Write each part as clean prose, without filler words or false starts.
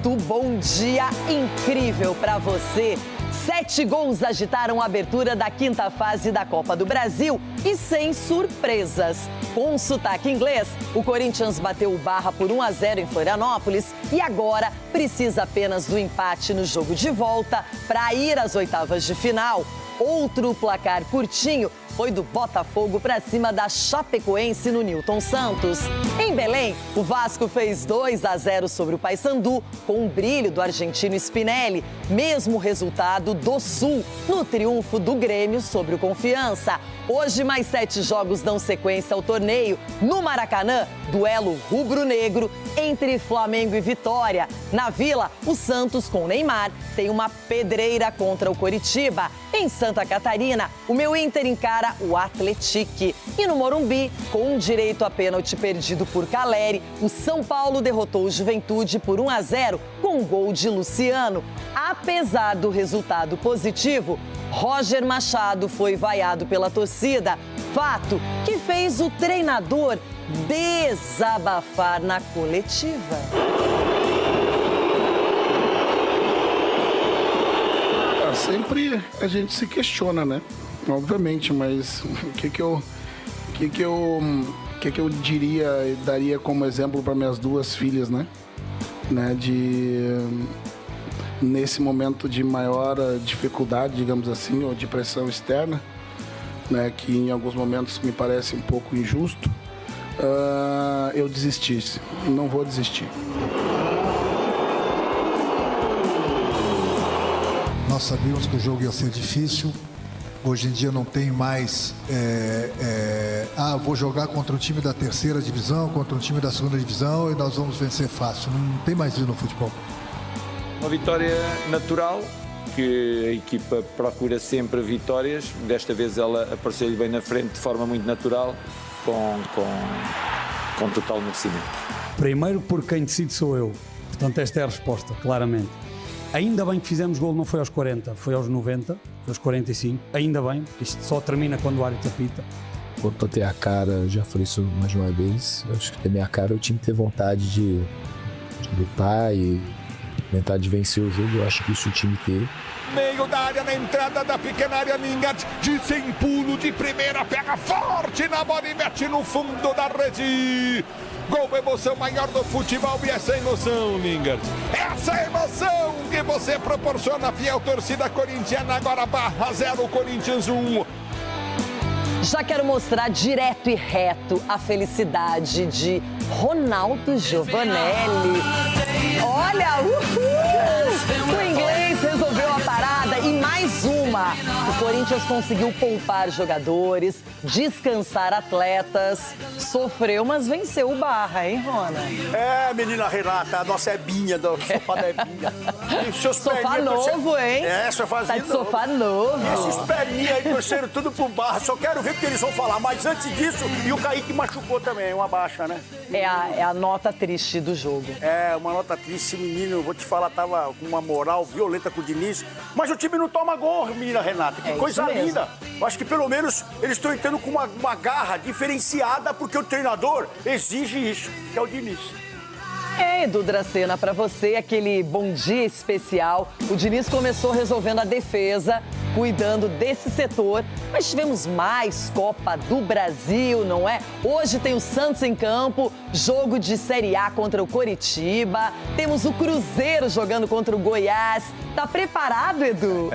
muito bom dia incrível para você. 7 gols agitaram a abertura da 5ª fase da Copa do Brasil e sem surpresas. Com sotaque inglês, o Corinthians bateu o Barra por 1-0 em Florianópolis e agora precisa apenas do empate no jogo de volta para ir às oitavas de final. Outro placar curtinho foi do Botafogo para cima da Chapecoense no Newton Santos. Em Belém, o Vasco fez 2-0 sobre o Paysandu, com um brilho do argentino Spinelli. Mesmo resultado do Sul, no triunfo do Grêmio sobre o Confiança. Hoje, mais 7 jogos dão sequência ao torneio. No Maracanã, duelo rubro-negro entre Flamengo e Vitória. Na Vila, o Santos, com Neymar, tem uma pedreira contra o Coritiba. Em Santa Catarina, o meu Inter encara o Atlético. E no Morumbi, com direito a pênalti perdido por Caleri, o São Paulo derrotou o Juventude por 1-0 com um gol de Luciano. Apesar do resultado positivo, Roger Machado foi vaiado pela torcida, fato que fez o treinador desabafar na coletiva. Sempre a gente se questiona, né? Obviamente, mas o que eu diria e daria como exemplo para minhas 2 filhas, né? Nesse momento de maior dificuldade, digamos assim, ou de pressão externa, né? Que em alguns momentos me parece um pouco injusto, eu desistisse. Não vou desistir. Nós sabíamos que o jogo ia ser difícil. Hoje em dia não tem mais, vou jogar contra um time da 3ª divisão, contra um time da 2ª divisão e nós vamos vencer fácil. Não tem mais isso no futebol. Uma vitória natural, que a equipa procura sempre vitórias. Desta vez ela apareceu-lhe bem na frente de forma muito natural, com total merecimento. Primeiro, porque quem decide sou eu. Portanto, esta é a resposta, claramente. Ainda bem que fizemos gol, não foi aos 40, foi aos 90, foi aos 45. Ainda bem, porque isto só termina quando o árbitro apita. Quanto a ter a cara, já falei isso mais uma vez, eu acho que ter minha cara eu tinha que ter vontade de lutar e tentar de vencer o jogo, eu acho que isso o time teve. Meio da área, na entrada da pequena área, Lingard, de sem pulo, de primeira, pega forte na bola e mete no fundo da rede. Gol, emoção maior do futebol e essa emoção, Lingard. Essa emoção que você proporciona, fiel torcida corintiana, agora Barra 0, Corinthians 1. Já quero mostrar direto e reto a felicidade de Ronaldo Giovanelli. Olha, o inglês resolveu a parada e mais uma. O Corinthians conseguiu poupar jogadores, descansar atletas, sofreu, mas venceu o Barra, hein, Rona? Menina Renata, a nossa Ebinha, do sofá da Ebinha. Sofá novo, hein? Sofazinho tá de sofá novo. Esses perninhos aí torceram tudo pro Barra, só quero ver porque eles vão falar. Mas antes disso, e o Kaique machucou também, uma baixa, né? É a nota triste do jogo. Uma nota triste. Esse menino, vou te falar, tava com uma moral violenta com o Diniz. Mas o time não toma gol, menina Renata. Que coisa linda. Eu acho que pelo menos eles estão entrando com uma garra diferenciada, porque o treinador exige isso, que é o Diniz. Edu Dracena, para você, aquele bom dia especial. O Diniz começou resolvendo a defesa, cuidando desse setor, mas tivemos mais Copa do Brasil, não é? Hoje tem o Santos em campo, jogo de Série A contra o Coritiba, temos o Cruzeiro jogando contra o Goiás. Tá preparado, Edu?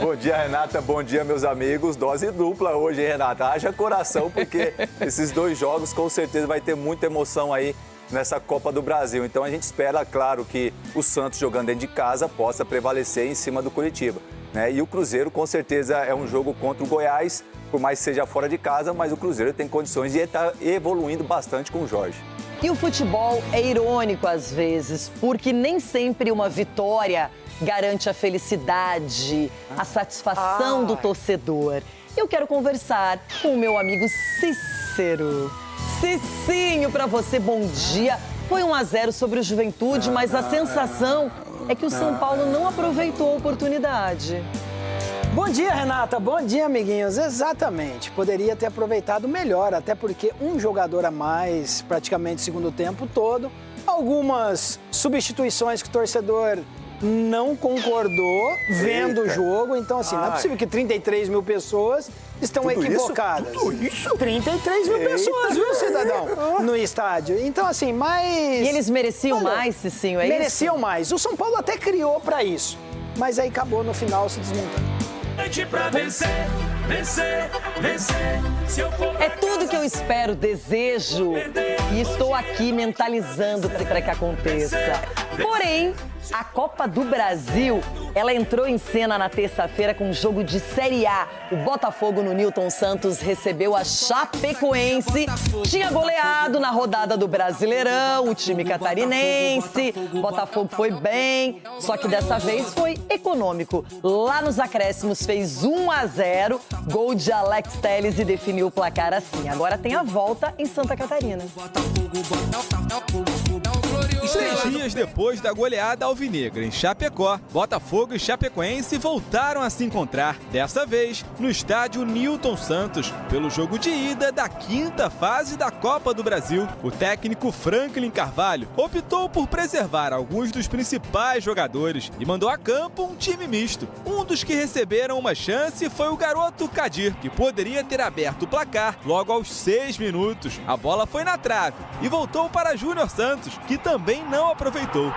Bom dia, Renata, bom dia, meus amigos. Dose dupla hoje, hein, Renata? Haja coração, porque esses 2 jogos com certeza vai ter muita emoção aí nessa Copa do Brasil. Então a gente espera, claro, que o Santos jogando dentro de casa possa prevalecer em cima do Coritiba, né? E o Cruzeiro com certeza é um jogo contra o Goiás, por mais que seja fora de casa, mas o Cruzeiro tem condições de estar evoluindo bastante com o Jorge. E o futebol é irônico às vezes, porque nem sempre uma vitória garante a felicidade, a satisfação do torcedor. Eu quero conversar com o meu amigo Cícero. Cicinho, para você, bom dia. Foi 1-0 sobre o Juventude, mas a sensação é que o São Paulo não aproveitou a oportunidade. Bom dia, Renata. Bom dia, amiguinhos. Exatamente. Poderia ter aproveitado melhor, até porque um jogador a mais, praticamente o segundo tempo todo, algumas substituições que o torcedor não concordou vendo o jogo. Então, assim, não é possível que 33 mil pessoas estão equivocadas. Tudo isso? 33 mil pessoas, viu, cidadão? No estádio. Então, assim, E eles mereciam mais, Cicinho, é isso? Mereciam mais. O São Paulo até criou pra isso. Mas aí acabou no final se desmontando. É tudo que eu espero, desejo e estou aqui mentalizando para que aconteça. Porém, a Copa do Brasil, ela entrou em cena na terça-feira com um jogo de Série A. O Botafogo no Newton Santos recebeu a Chapecoense. Tinha goleado na rodada do Brasileirão, o time catarinense. O Botafogo foi bem, só que dessa vez foi econômico. Lá nos acréscimos fez 1-0, gol de Alex Telles e definiu o placar assim. Agora tem a volta em Santa Catarina. 3 dias depois da goleada alvinegra em Chapecó, Botafogo e Chapecoense voltaram a se encontrar, dessa vez no estádio Newton Santos, pelo jogo de ida da 5ª fase da Copa do Brasil. O técnico Franklin Carvalho optou por preservar alguns dos principais jogadores e mandou a campo um time misto. Um dos que receberam uma chance foi o garoto Kadir, que poderia ter aberto o placar logo aos 6 minutos. A bola foi na trave e voltou para Júnior Santos, que também não aproveitou.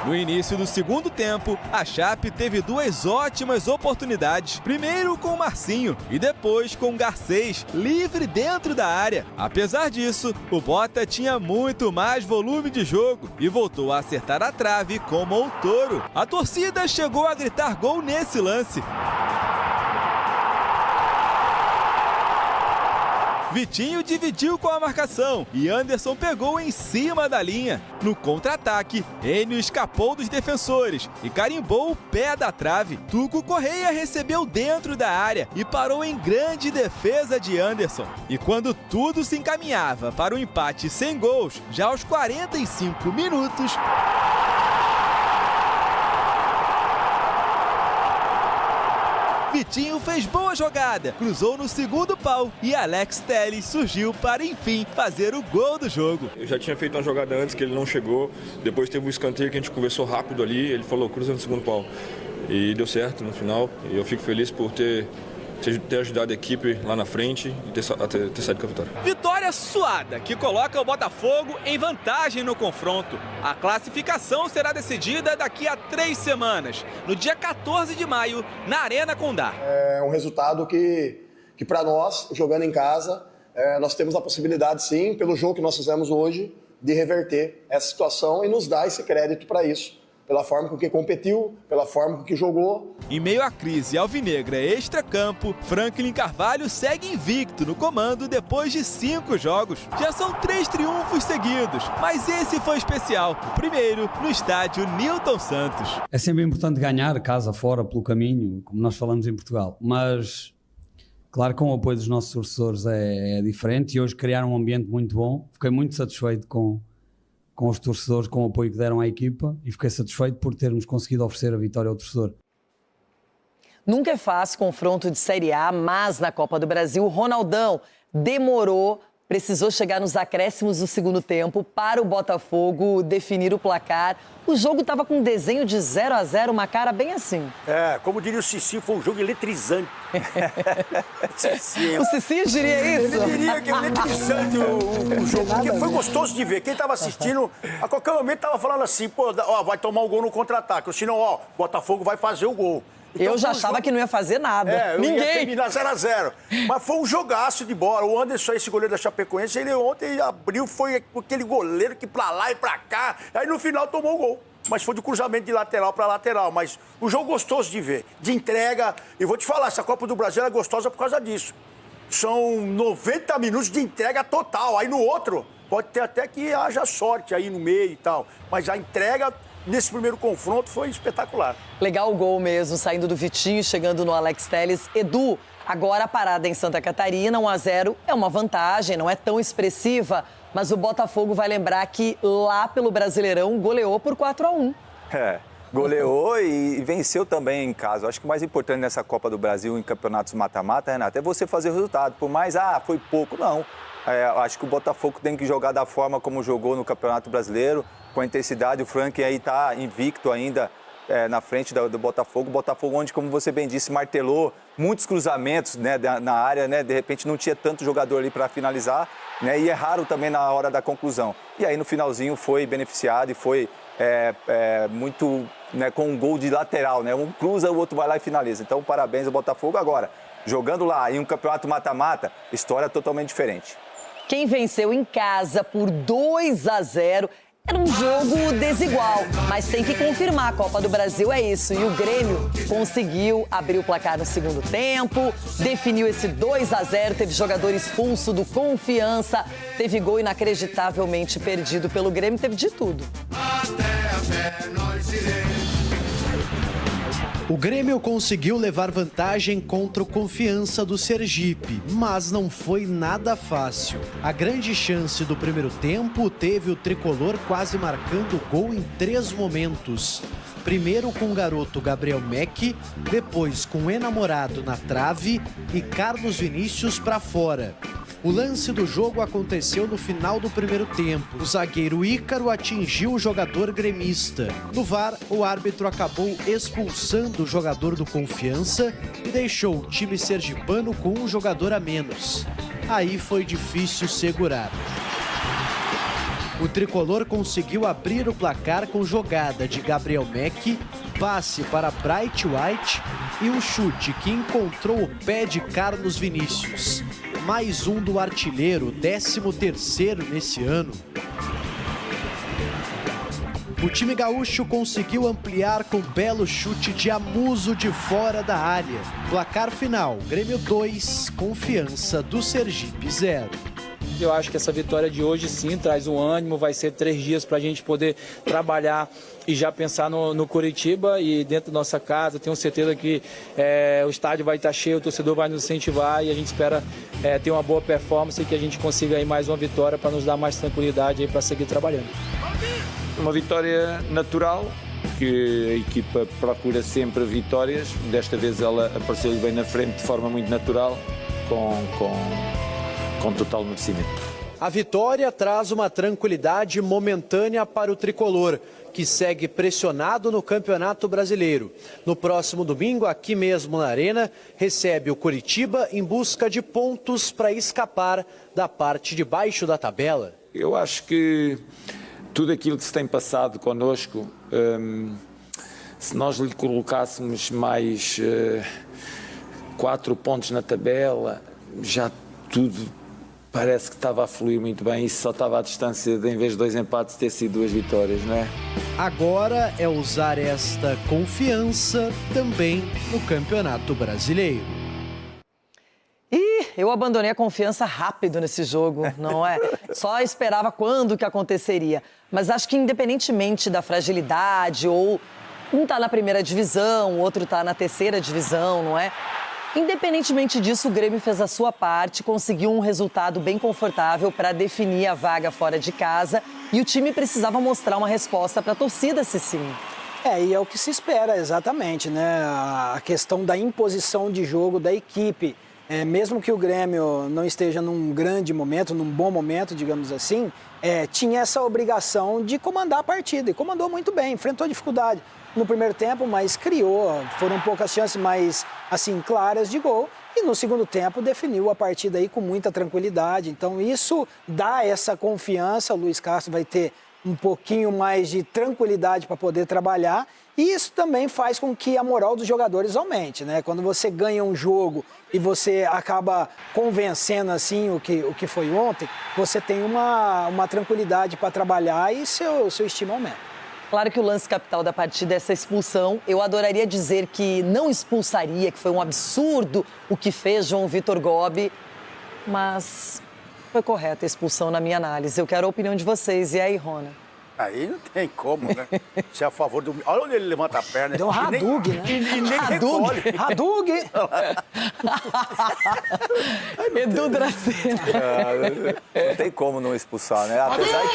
No início do segundo tempo, a Chape teve 2 ótimas oportunidades. Primeiro com o Marcinho e depois com o Garcês, livre dentro da área. Apesar disso, o Bota tinha muito mais volume de jogo e voltou a acertar a trave com Montoro. A torcida chegou a gritar gol nesse lance. Vitinho dividiu com a marcação e Anderson pegou em cima da linha. No contra-ataque, Enio escapou dos defensores e carimbou o pé da trave. Tuco Correia recebeu dentro da área e parou em grande defesa de Anderson. E quando tudo se encaminhava para o empate sem gols, já aos 45 minutos... Vitinho fez boa jogada, cruzou no segundo pau e Alex Telles surgiu para, enfim, fazer o gol do jogo. Eu já tinha feito uma jogada antes que ele não chegou, depois teve um escanteio que a gente conversou rápido ali, ele falou, cruza no segundo pau. E deu certo no final, e eu fico feliz por ter ajudado a equipe lá na frente e ter saído com a vitória. Vitória suada, que coloca o Botafogo em vantagem no confronto. A classificação será decidida daqui a 3 semanas, no dia 14 de maio, na Arena Condá. É um resultado que para nós, jogando em casa, nós temos a possibilidade, sim, pelo jogo que nós fizemos hoje, de reverter essa situação e nos dar esse crédito para isso. Pela forma com que competiu, pela forma com que jogou. Em meio à crise alvinegra extra-campo, Franklin Carvalho segue invicto no comando depois de 5 jogos. Já são 3 triunfos seguidos, mas esse foi especial, o primeiro no estádio Newton Santos. É sempre importante ganhar, casa fora, pelo caminho, como nós falamos em Portugal, mas claro que com o apoio dos nossos torcedores é diferente e hoje criaram um ambiente muito bom. Fiquei muito satisfeito com os torcedores, com o apoio que deram à equipa e fiquei satisfeito por termos conseguido oferecer a vitória ao torcedor. Nunca é fácil confronto de Série A, mas na Copa do Brasil, o Ronaldão demorou, precisou chegar nos acréscimos do segundo tempo para o Botafogo definir o placar. O jogo estava com um desenho de 0-0, uma cara bem assim. Como diria o Cicinho, foi um jogo eletrizante. O Cicinho diria isso? Ele diria que é eletrizante o jogo, porque foi gostoso de ver. Quem estava assistindo, a qualquer momento estava falando assim, vai tomar o gol no contra-ataque, ou senão, Botafogo vai fazer o gol. Então, eu já achava que não ia fazer nada. Ninguém. Ia terminar 0-0. Mas foi um jogaço de bola. O Anderson, esse goleiro da Chapecoense, ele ontem abriu, foi aquele goleiro que pra lá e pra cá. Aí no final tomou o gol. Mas foi de cruzamento de lateral para lateral. Mas o jogo gostoso de ver, de entrega. E vou te falar, essa Copa do Brasil é gostosa por causa disso. São 90 minutos de entrega total. Aí no outro, pode ter até que haja sorte aí no meio e tal. Mas a entrega... Nesse primeiro confronto foi espetacular. Legal o gol mesmo, saindo do Vitinho, chegando no Alex Telles. Edu, agora a parada em Santa Catarina, 1-0 é uma vantagem, não é tão expressiva, mas o Botafogo vai lembrar que lá pelo Brasileirão goleou por 4-1. Goleou e venceu também em casa. Eu acho que o mais importante nessa Copa do Brasil, em campeonatos mata-mata, Renato, é você fazer o resultado. Por mais, foi pouco, não. Acho que o Botafogo tem que jogar da forma como jogou no Campeonato Brasileiro, com a intensidade. O Frank aí está invicto ainda na frente do Botafogo. O Botafogo, onde, como você bem disse, martelou muitos cruzamentos, né, na área, né? De repente não tinha tanto jogador ali para finalizar, né? E erraram também na hora da conclusão. E aí no finalzinho foi beneficiado e foi muito, né, com um gol de lateral, né? Um cruza, o outro vai lá e finaliza. Então, parabéns ao Botafogo. Agora, jogando lá em um campeonato mata-mata, história totalmente diferente. Quem venceu em casa por 2-0 era um jogo desigual, mas tem que confirmar, a Copa do Brasil é isso. E o Grêmio conseguiu abrir o placar no segundo tempo, definiu esse 2-0, teve jogador expulso do Confiança, teve gol inacreditavelmente perdido pelo Grêmio, teve de tudo. O Grêmio conseguiu levar vantagem contra o Confiança do Sergipe, mas não foi nada fácil. A grande chance do primeiro tempo teve o tricolor quase marcando gol em 3 momentos. Primeiro com o garoto Gabriel Mec, depois com o enamorado na trave e Carlos Vinícius para fora. O lance do jogo aconteceu no final do primeiro tempo. O zagueiro Ícaro atingiu o jogador gremista. No VAR, o árbitro acabou expulsando o jogador do Confiança e deixou o time sergipano com um jogador a menos. Aí foi difícil segurar. O tricolor conseguiu abrir o placar com jogada de Gabriel Mec, passe para Bright White e um chute que encontrou o pé de Carlos Vinícius. Mais um do artilheiro, 13º nesse ano. O time gaúcho conseguiu ampliar com belo chute de Amuso de fora da área. Placar final, Grêmio 2, Confiança do Sergipe 0. Eu acho que essa vitória de hoje sim traz um ânimo, vai ser 3 dias para a gente poder trabalhar e já pensar no Curitiba e dentro da nossa casa. Tenho certeza que o estádio vai estar cheio, o torcedor vai nos incentivar e a gente espera ter uma boa performance e que a gente consiga aí mais uma vitória para nos dar mais tranquilidade para seguir trabalhando. Uma vitória natural, que a equipa procura sempre vitórias. Desta vez ela apareceu bem na frente de forma muito natural, com total merecimento. A vitória traz uma tranquilidade momentânea para o tricolor, que segue pressionado no Campeonato Brasileiro. No próximo domingo, aqui mesmo na Arena, recebe o Curitiba em busca de pontos para escapar da parte de baixo da tabela. Eu acho que tudo aquilo que se tem passado connosco, se nós lhe colocássemos mais 4 pontos na tabela, já tudo parece que estava a fluir muito bem. Isso só estava à distância de, em vez de 2 empates, ter sido 2 vitórias, não é? Agora é usar esta confiança também no Campeonato Brasileiro. Ih, eu abandonei a confiança rápido nesse jogo, não é? Só esperava quando que aconteceria. Mas acho que independentemente da fragilidade, ou um está na primeira divisão, o outro está na terceira divisão, não é? Independentemente disso, o Grêmio fez a sua parte, conseguiu um resultado bem confortável para definir a vaga fora de casa e o time precisava mostrar uma resposta para a torcida, Cicinho. E é o que se espera, exatamente, né? A questão da imposição de jogo da equipe. Mesmo que o Grêmio não esteja num grande momento, num bom momento, digamos assim, tinha essa obrigação de comandar a partida e comandou muito bem, enfrentou dificuldade no primeiro tempo, mas foram poucas chances mais, assim, claras de gol. E no segundo tempo definiu a partida aí com muita tranquilidade. Então isso dá essa confiança, o Luiz Castro vai ter um pouquinho mais de tranquilidade para poder trabalhar. E isso também faz com que a moral dos jogadores aumente, né? Quando você ganha um jogo e você acaba convencendo assim o que foi ontem, você tem uma tranquilidade para trabalhar e seu estima aumenta. Claro que o lance capital da partida é essa expulsão. Eu adoraria dizer que não expulsaria, que foi um absurdo o que fez João Vitor Gobi, mas foi correta a expulsão na minha análise. Eu quero a opinião de vocês. E aí, Rona? Aí não tem como, né? Você é a favor do... Olha onde ele levanta a perna. Deu um Hadug, né? E nem recolhe. Hadug! Edu Dracena. Não tem como não expulsar, né? Apesar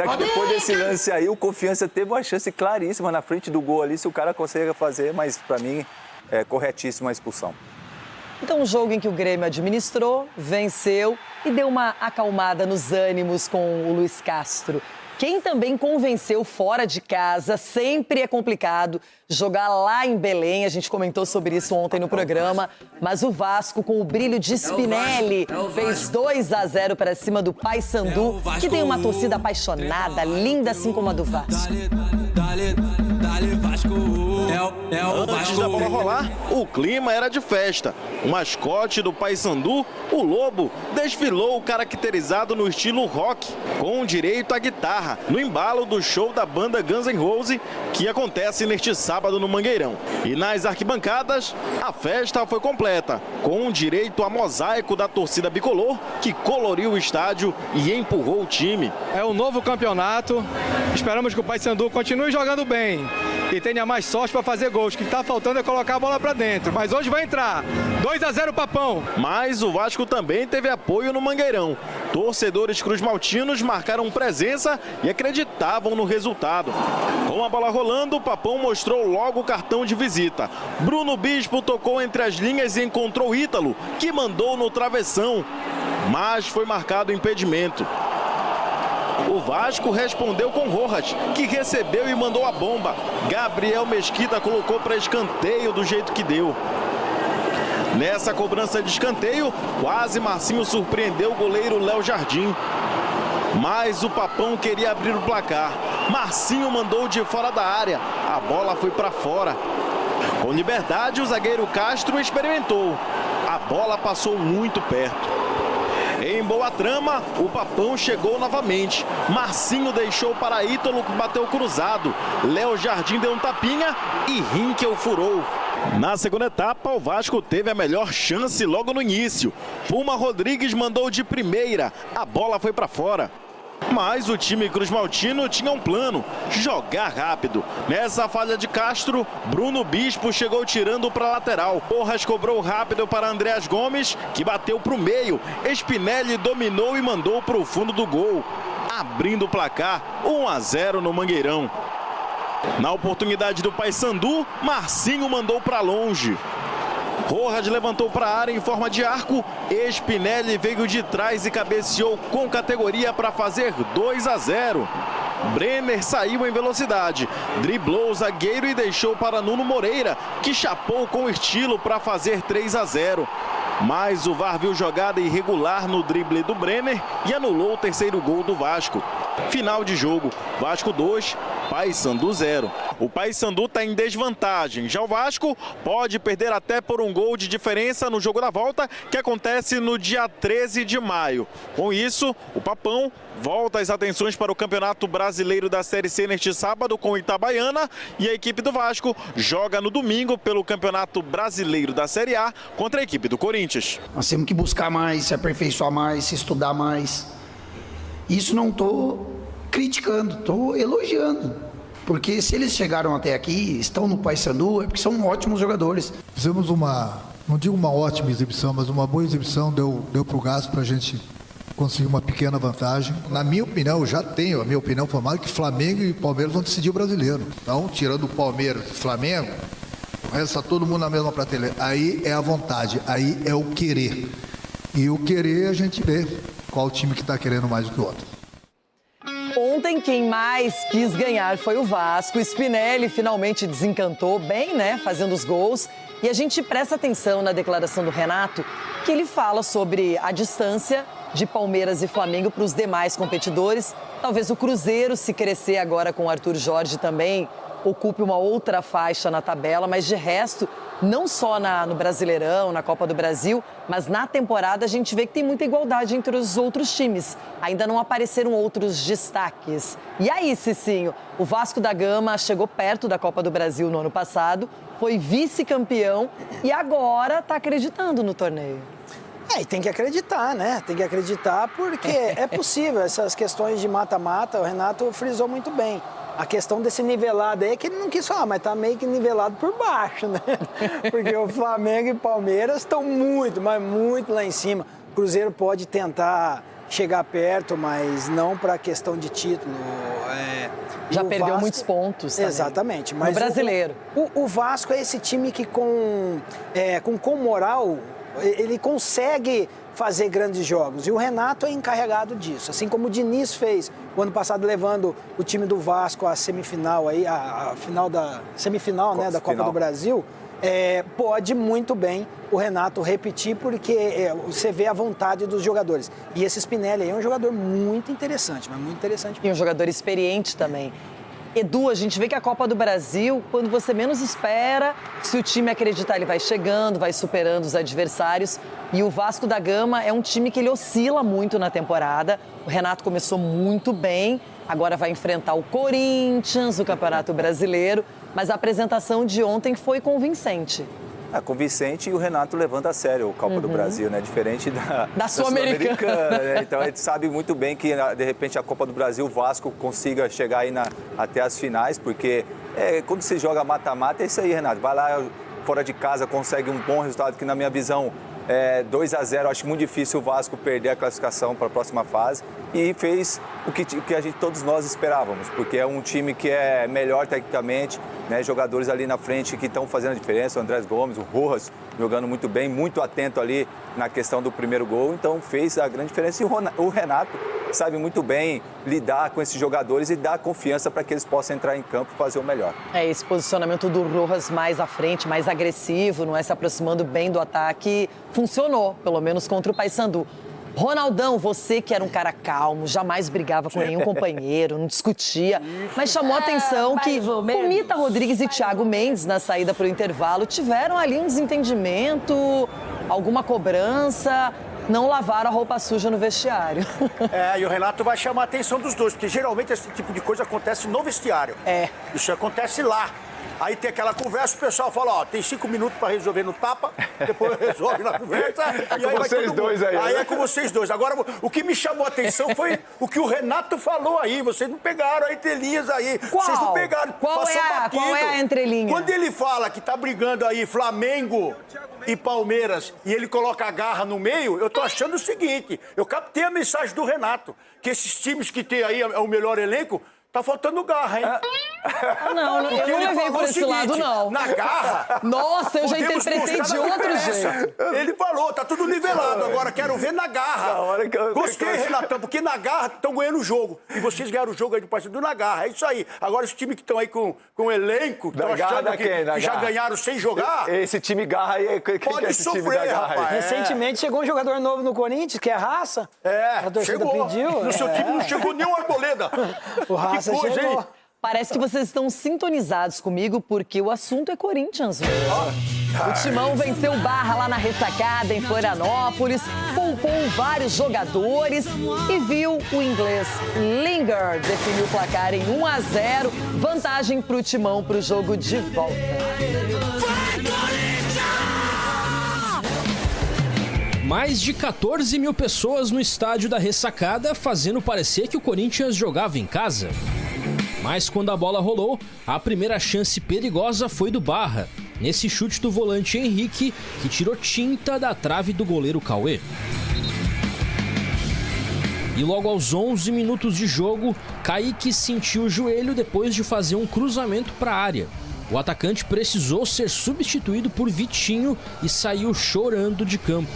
que depois desse lance aí, o Confiança teve uma chance claríssima na frente do gol ali, se o cara consegue fazer, mas pra mim é corretíssima a expulsão. Então, um jogo em que o Grêmio administrou, venceu e deu uma acalmada nos ânimos com o Luiz Castro. Quem também convenceu fora de casa, sempre é complicado jogar lá em Belém. A gente comentou sobre isso ontem no programa. Mas o Vasco, com o brilho de Spinelli, fez 2-0 para cima do Paysandu, que tem uma torcida apaixonada, linda assim como a do Vasco. Antes da bola rolar, o clima era de festa. O mascote do Paysandu, o Lobo, desfilou caracterizado no estilo rock, com direito à guitarra, no embalo do show da banda Guns N' Roses, que acontece neste sábado no Mangueirão. E nas arquibancadas, a festa foi completa, com direito a mosaico da torcida bicolor, que coloriu o estádio e empurrou o time. É um novo campeonato, esperamos que o Paysandu continue jogando bem e tenha mais sorte para fazer gols. O que está faltando é colocar a bola para dentro, mas hoje vai entrar. 2-0 Papão. Mas o Vasco também teve apoio no Mangueirão. Torcedores cruzmaltinos marcaram presença e acreditavam no resultado. Com a bola rolando, o Papão mostrou logo o cartão de visita. Bruno Bispo tocou entre as linhas e encontrou Ítalo, que mandou no travessão, mas foi marcado impedimento. O Vasco respondeu com Rojas, que recebeu e mandou a bomba. Gabriel Mesquita colocou para escanteio do jeito que deu. Nessa cobrança de escanteio, quase Marcinho surpreendeu o goleiro Léo Jardim. Mas o Papão queria abrir o placar. Marcinho mandou de fora da área. A bola foi para fora. Com liberdade, o zagueiro Castro experimentou. A bola passou muito perto. Em boa trama, o Papão chegou novamente. Marcinho deixou para Ítalo, que bateu cruzado. Léo Jardim deu um tapinha e Rinkel furou. Na segunda etapa, o Vasco teve a melhor chance logo no início. Puma Rodrigues mandou de primeira. A bola foi para fora. Mas o time cruzmaltino tinha um plano: jogar rápido. Nessa falha de Castro, Bruno Bispo chegou tirando para a lateral. Porras cobrou rápido para Andreas Gomes, que bateu para o meio. Spinelli dominou e mandou para o fundo do gol, abrindo o placar. 1-0 no Mangueirão. Na oportunidade do Paysandu, Marcinho mandou para longe. Rojas levantou para a área em forma de arco. Spinelli veio de trás e cabeceou com categoria para fazer 2-0. Brenner saiu em velocidade, driblou o zagueiro e deixou para Nuno Moreira, que chapou com estilo para fazer 3-0. Mas o VAR viu jogada irregular no drible do Brenner e anulou o terceiro gol do Vasco. Final de jogo, Vasco 2, Paysandu 0. O Paysandu está em desvantagem. Já o Vasco pode perder até por um gol de diferença no jogo da volta, que acontece no dia 13 de maio. Com isso, o Papão volta as atenções para o Campeonato Brasileiro da Série C neste sábado com Itabaiana, e a equipe do Vasco joga no domingo pelo Campeonato Brasileiro da Série A contra a equipe do Corinthians. Nós temos que buscar mais, se aperfeiçoar mais, se estudar mais. Isso não estou criticando, estou elogiando. Porque se eles chegaram até aqui, estão no Paysandu, é porque são ótimos jogadores. Fizemos não digo uma ótima exibição, mas uma boa exibição, deu para o Gasco para a gente conseguir uma pequena vantagem. Na minha opinião, eu já tenho a minha opinião formada que Flamengo e Palmeiras vão decidir o brasileiro. Então, tirando o Palmeiras e Flamengo, o resto está todo mundo na mesma prateleira. Aí é a vontade, aí é o querer. E o querer a gente vê qual time que está querendo mais do que o outro. Ontem, quem mais quis ganhar foi o Vasco. O Spinelli finalmente desencantou bem, né? Fazendo os gols. E a gente presta atenção na declaração do Renato, que ele fala sobre a distância de Palmeiras e Flamengo para os demais competidores. Talvez o Cruzeiro, se crescer agora com o Arthur Jorge, também ocupe uma outra faixa na tabela, mas de resto, não só no Brasileirão, na Copa do Brasil, mas na temporada a gente vê que tem muita igualdade entre os outros times. Ainda não apareceram outros destaques. E aí, Cicinho, o Vasco da Gama chegou perto da Copa do Brasil no ano passado, foi vice-campeão e agora está acreditando no torneio. E tem que acreditar, né? Tem que acreditar porque é possível. Essas questões de mata-mata, o Renato frisou muito bem. A questão desse nivelado aí é que ele não quis falar, mas tá meio que nivelado por baixo, né? Porque o Flamengo e Palmeiras estão muito, mas muito lá em cima. O Cruzeiro pode tentar chegar perto, mas não para questão de título. Já perdeu Vasco, muitos pontos também. Exatamente. Mas no brasileiro. O Vasco é esse time que com moral, ele consegue fazer grandes jogos. E o Renato é encarregado disso. Assim como o Diniz fez o ano passado, levando o time do Vasco à semifinal, a final da semifinal, né, da Copa do Brasil. Pode muito bem o Renato repetir, porque você vê a vontade dos jogadores. E esse Spinelli aí é um jogador muito interessante, mas muito interessante. E um jogador experiente também. Edu, a gente vê que a Copa do Brasil, quando você menos espera, se o time acreditar, ele vai chegando, vai superando os adversários. E o Vasco da Gama é um time que ele oscila muito na temporada. O Renato começou muito bem, agora vai enfrentar o Corinthians, o Campeonato Brasileiro. Mas a apresentação de ontem foi convincente. Convincente e o Renato levando a sério a Copa do Brasil, né? Diferente da Sul-Americana. Né? Então a gente sabe muito bem que, de repente, a Copa do Brasil, o Vasco consiga chegar aí até as finais, porque quando se joga mata-mata, é isso aí, Renato. Vai lá fora de casa, consegue um bom resultado, que na minha visão 2-0, acho muito difícil o Vasco perder a classificação para a próxima fase, e fez o que todos nós esperávamos, porque é um time que é melhor tecnicamente, né, jogadores ali na frente que estão fazendo a diferença, o Andrés Gomes, o Rojas jogando muito bem, muito atento ali na questão do primeiro gol, então fez a grande diferença. E o Renato sabe muito bem lidar com esses jogadores e dar confiança para que eles possam entrar em campo e fazer o melhor. Esse posicionamento do Rojas mais à frente, mais agressivo, não é, se aproximando bem do ataque, funcionou, pelo menos contra o Paysandu. Ronaldão, você que era um cara calmo, jamais brigava com nenhum companheiro, não discutia, mas chamou a atenção que o Mita Rodrigues e Thiago Mendes, na saída para o intervalo, tiveram ali um desentendimento, alguma cobrança, não lavaram a roupa suja no vestiário. E o Renato vai chamar a atenção dos dois, porque geralmente esse tipo de coisa acontece no vestiário. Isso acontece lá. Aí tem aquela conversa, o pessoal fala, tem 5 minutos para resolver no tapa, depois resolve na conversa. E aí vocês dois aí. Aí é com vocês dois. Agora, o que me chamou a atenção foi o que o Renato falou aí. Vocês não pegaram a entrelinhas aí. Qual? Vocês não pegaram. Qual é a entrelinha? Quando ele fala que tá brigando aí Flamengo e Palmeiras e ele coloca a garra no meio, eu tô achando o seguinte, eu captei a mensagem do Renato, que esses times que tem aí é o melhor elenco, tá faltando garra, hein? Não, eu não levei por esse lado, não. Na garra... Nossa, eu já interpretei de outro jeito. Ele falou, tá tudo nivelado. Agora quero ver na garra. Gostei, Renatão, porque na garra estão ganhando o jogo. E vocês ganharam o jogo aí do Paysandu na garra. É isso aí. Agora, os times que estão aí com o elenco, estão achando que já ganharam sem jogar... Esse time garra aí... Pode sofrer, rapaz. Recentemente chegou um jogador novo no Corinthians, que é Raça. A torcida pediu. No seu time não chegou nenhum Arboleda. O Raça chegou. Parece que vocês estão sintonizados comigo, porque o assunto é Corinthians mesmo. O Timão venceu o Barra lá na Ressacada, em Florianópolis, poupou vários jogadores e viu o inglês Lingard definir o placar em 1-0, vantagem para o Timão para o jogo de volta. Mais de 14 mil pessoas no estádio da Ressacada, fazendo parecer que o Corinthians jogava em casa. Mas quando a bola rolou, a primeira chance perigosa foi do Barra, nesse chute do volante Henrique, que tirou tinta da trave do goleiro Cauê. E logo aos 11 minutos de jogo, Kaique sentiu o joelho depois de fazer um cruzamento para a área. O atacante precisou ser substituído por Vitinho e saiu chorando de campo.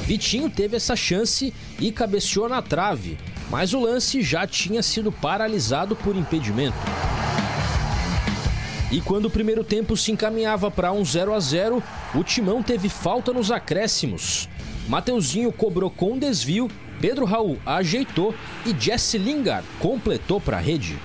Vitinho teve essa chance e cabeceou na trave, mas o lance já tinha sido paralisado por impedimento. E quando o primeiro tempo se encaminhava para um 0-0, o Timão teve falta nos acréscimos. Mateuzinho cobrou com desvio, Pedro Raul ajeitou e Jesse Lingard completou para a rede.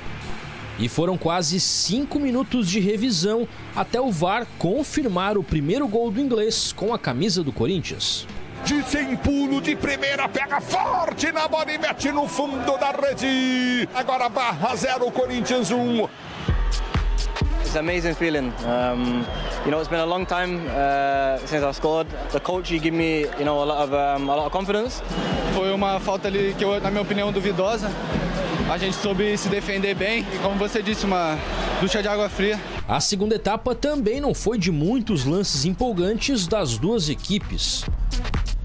E foram quase 5 minutos de revisão até o VAR confirmar o primeiro gol do inglês com a camisa do Corinthians. De sem pulo de primeira, pega forte na bola e mete no fundo da rede. Agora Barra 0, Corinthians 1. It's an amazing feeling. You know, it's been a long time since I scored. The coach he gave me, you know, a lot of confidence. Foi uma falta ali que, na minha opinião, duvidosa. A gente soube se defender bem e, como você disse, uma ducha de água fria. A segunda etapa também não foi de muitos lances empolgantes das duas equipes.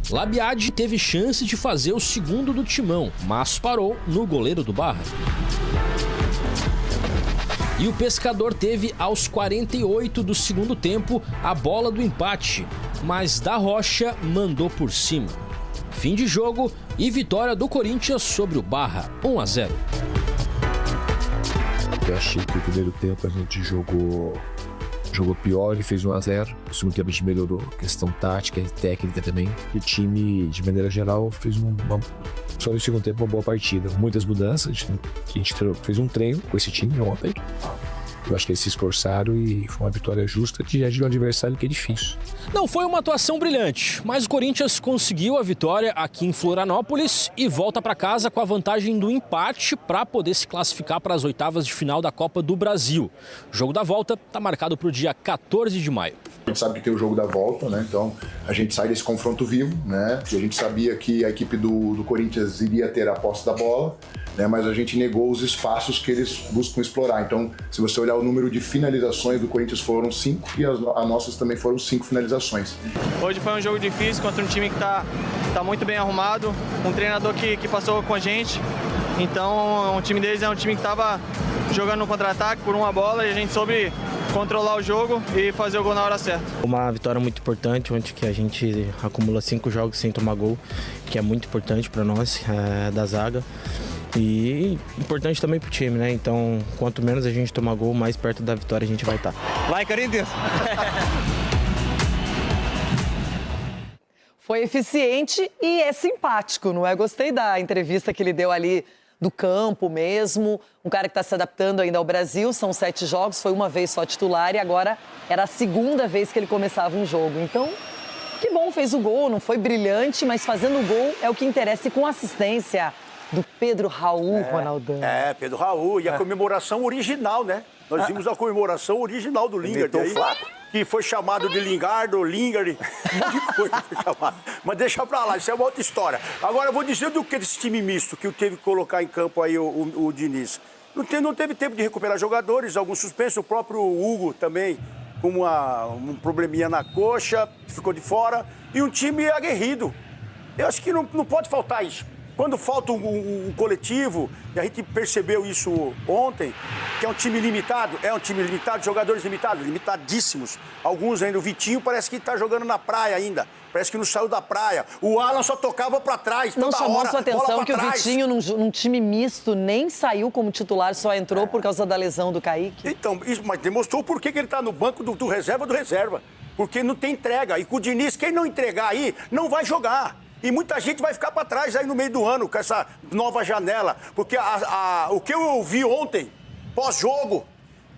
Labiad teve chance de fazer o segundo do Timão, mas parou no goleiro do Barra. E o Pescador teve, aos 48 do segundo tempo, a bola do empate, mas Da Rocha mandou por cima. Fim de jogo e vitória do Corinthians sobre o Barra, 1-0. Eu achei que o primeiro tempo a gente jogou pior e fez 1-0. O segundo tempo a gente melhorou, questão tática e técnica também. E o time, de maneira geral, fez só no segundo tempo uma boa partida. Muitas mudanças, a gente fez um treino com esse time ontem. Eu acho que eles se esforçaram e foi uma vitória justa diante de um adversário que é difícil. Não foi uma atuação brilhante, mas o Corinthians conseguiu a vitória aqui em Florianópolis e volta para casa com a vantagem do empate para poder se classificar para as oitavas de final da Copa do Brasil. O jogo da volta está marcado para o dia 14 de maio. A gente sabe que tem o jogo da volta, né? Então a gente sai desse confronto vivo, né? E a gente sabia que a equipe do Corinthians iria ter a posse da bola, né? Mas a gente negou os espaços que eles buscam explorar. Então, se você olhar o número de finalizações do Corinthians foram 5 e as nossas também foram 5 finalizações. Hoje foi um jogo difícil contra um time que tá muito bem arrumado, um treinador que passou com a gente. Então, o time deles é um time que estava jogando no contra-ataque por uma bola e a gente soube controlar o jogo e fazer o gol na hora certa. Uma vitória muito importante, onde que a gente acumula 5 jogos sem tomar gol, que é muito importante para nós, da zaga. E importante também pro time, né? Então, quanto menos a gente tomar gol, mais perto da vitória a gente vai estar. Vai, Corinthians! Foi eficiente e é simpático, não é? Gostei da entrevista que ele deu ali do campo mesmo. Um cara que está se adaptando ainda ao Brasil, são 7 jogos, foi uma vez só titular e agora era a segunda vez que ele começava um jogo. Então, que bom, fez o gol, não foi brilhante, mas fazendo o gol é o que interessa e com assistência do Pedro Raul, Ronaldão. Pedro Raul e a comemoração original, né? Nós vimos a comemoração original do Lingard aí, que foi chamado de Lingard, um monte de coisa foi chamado. Mas deixa pra lá, isso é uma outra história. Agora, eu vou dizer do que desse time misto que teve que colocar em campo aí o Diniz. Não teve tempo de recuperar jogadores, alguns suspensos, o próprio Hugo também com um probleminha na coxa, ficou de fora, e um time aguerrido. Eu acho que não pode faltar isso. Quando falta um coletivo, e a gente percebeu isso ontem, que é um time limitado, jogadores limitados, limitadíssimos. Alguns ainda, o Vitinho parece que está jogando na praia ainda, parece que não saiu da praia. O Alan só tocava para trás, toda hora, não chamou sua atenção que o trás. Vitinho, num time misto, nem saiu como titular, só entrou por causa da lesão do Kaique? Então, mas demonstrou por que ele está no banco do reserva, porque não tem entrega. E com o Diniz, quem não entregar aí, não vai jogar. E muita gente vai ficar para trás aí no meio do ano com essa nova janela. Porque o que eu ouvi ontem, pós-jogo,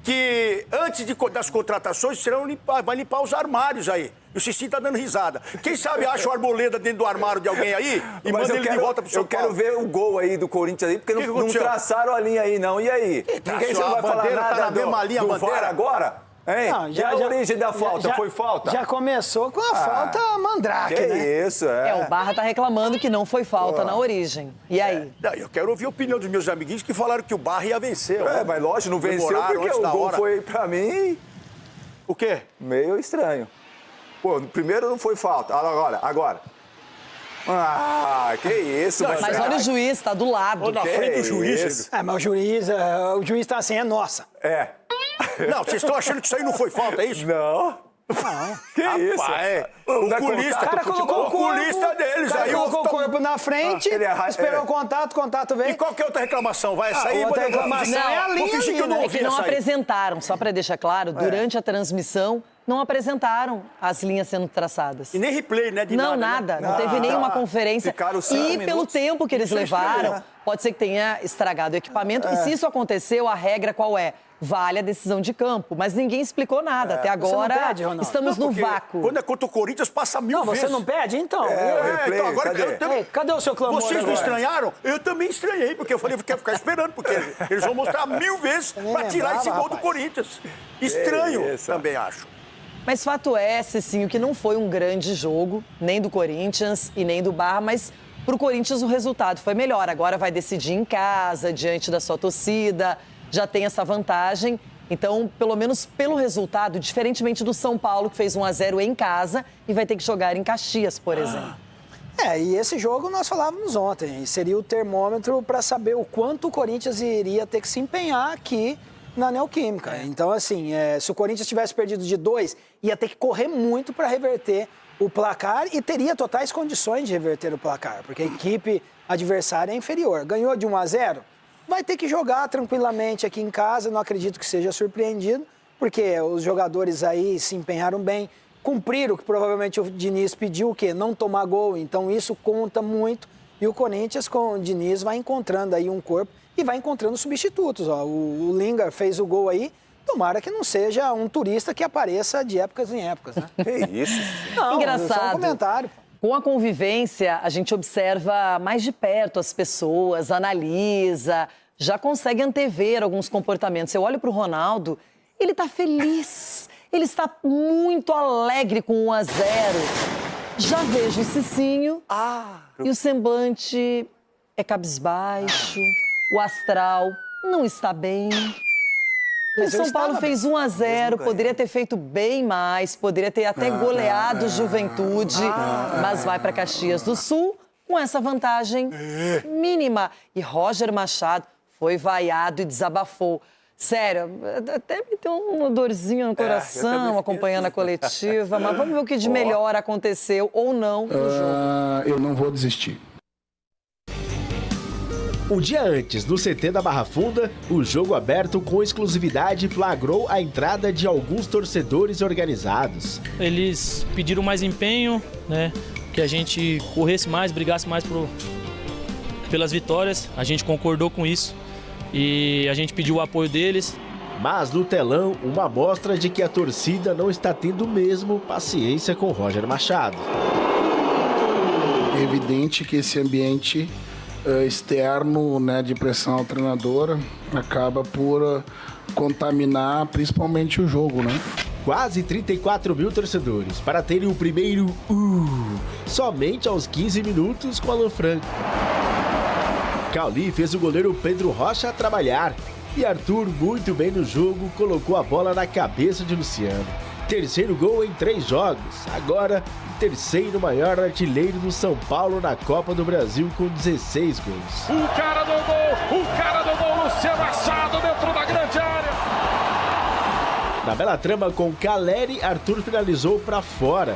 que antes das contratações vai limpar os armários aí. E o Cicinho tá dando risada. Quem sabe acha o Arboleda dentro do armário de alguém aí e manda ele de volta pro São Paulo. Eu quero ver o gol aí do Corinthians aí, porque não traçaram a linha aí, não. E aí? Ninguém vai falar nada do VAR agora? Hein? Não, a origem da falta foi falta? Já começou com a falta mandrake, né? Isso, o Barra tá reclamando que não foi falta na origem. E aí? Eu quero ouvir a opinião dos meus amiguinhos que falaram que o Barra ia vencer. Mas lógico, não venceu porque o gol foi, pra mim... O quê? Meio estranho. Pô, primeiro não foi falta. Agora. Que isso, mas olha o juiz, tá do lado. Na frente do juiz. Mas o juiz tá assim, é nossa. Não, vocês estão achando que isso aí não foi falta, é isso? Não. Que isso? O culista deles. O cara colocou o corpo na frente, esperou o contato veio. E qual que é outra reclamação? Vai sair? Outra reclamação é a linha ali, né? É que não apresentaram, só para deixar claro, durante a transmissão, não apresentaram as linhas sendo traçadas. E nem replay, né? Nada. Não teve nenhuma conferência. E pelo tempo que eles levaram, pode ser que tenha estragado o equipamento. E se isso aconteceu, a regra qual é? vale a decisão de campo. Mas ninguém explicou nada. Até agora, você não pede, Ronaldo. estamos no vácuo. Quando é contra o Corinthians, passa 1000 vezes. Você não pede? Então. Então agora cadê o seu clamor? Vocês não estranharam? Eu também estranhei, porque eu falei que ia ficar esperando, porque eles vão mostrar 1000 vezes para tirar esse gol do Corinthians. Estranho, também acho. Mas fato é, Cicinho, que não foi um grande jogo, nem do Corinthians e nem do Barra, mas pro Corinthians o resultado foi melhor. Agora vai decidir em casa, diante da sua torcida, já tem essa vantagem. Então, pelo menos pelo resultado, diferentemente do São Paulo, que fez 1-0 em casa e vai ter que jogar em Caxias, por exemplo. E esse jogo nós falávamos ontem, seria o termômetro para saber o quanto o Corinthians iria ter que se empenhar aqui na Neoquímica. Então, assim, se o Corinthians tivesse perdido de 2, ia ter que correr muito para reverter o placar e teria totais condições de reverter o placar, porque a equipe adversária é inferior. Ganhou de 1-0, vai ter que jogar tranquilamente aqui em casa, não acredito que seja surpreendido, porque os jogadores aí se empenharam bem, cumpriram o que provavelmente o Diniz pediu, o quê? Não tomar gol, então isso conta muito. E o Corinthians com o Diniz vai encontrando aí um corpo e vai encontrando substitutos. Ó. O Lingard fez o gol aí, tomara que não seja um turista que apareça de épocas em épocas, né? Que isso? Não, engraçado. só um comentário. Com a convivência, a gente observa mais de perto as pessoas, analisa, já consegue antever alguns comportamentos. Eu olho para o Ronaldo, ele está feliz, ele está muito alegre com 1-0. Já vejo o Cicinho e o semblante é cabisbaixo, o astral não está bem. O São Paulo fez 1-0, poderia ter feito bem mais, poderia ter até goleado Juventude, mas vai para Caxias do Sul com essa vantagem mínima. E Roger Machado foi vaiado e desabafou. Sério, até me deu uma dorzinha no coração acompanhando a coletiva, mas vamos ver o que de melhor aconteceu ou não no jogo. Eu não vou desistir. Um dia antes, no CT da Barra Funda, o jogo aberto com exclusividade flagrou a entrada de alguns torcedores organizados. Eles pediram mais empenho, né? Que a gente corresse mais, brigasse mais pelas vitórias. A gente concordou com isso e a gente pediu o apoio deles. Mas no telão, uma amostra de que a torcida não está tendo mesmo paciência com Roger Machado. É evidente que esse ambiente externo, né, de pressão ao treinador acaba por contaminar principalmente o jogo, né? Quase 34 mil torcedores para terem o primeiro somente aos 15 minutos com Alan Franco. Cauli fez o goleiro Pedro Rocha trabalhar e Arthur, muito bem no jogo, colocou a bola na cabeça de Luciano. Terceiro gol em 3 jogos, agora o terceiro maior artilheiro do São Paulo na Copa do Brasil com 16 gols. O cara do gol, Luciano Machado dentro da grande área. Na bela trama com Caleri, Arthur finalizou para fora.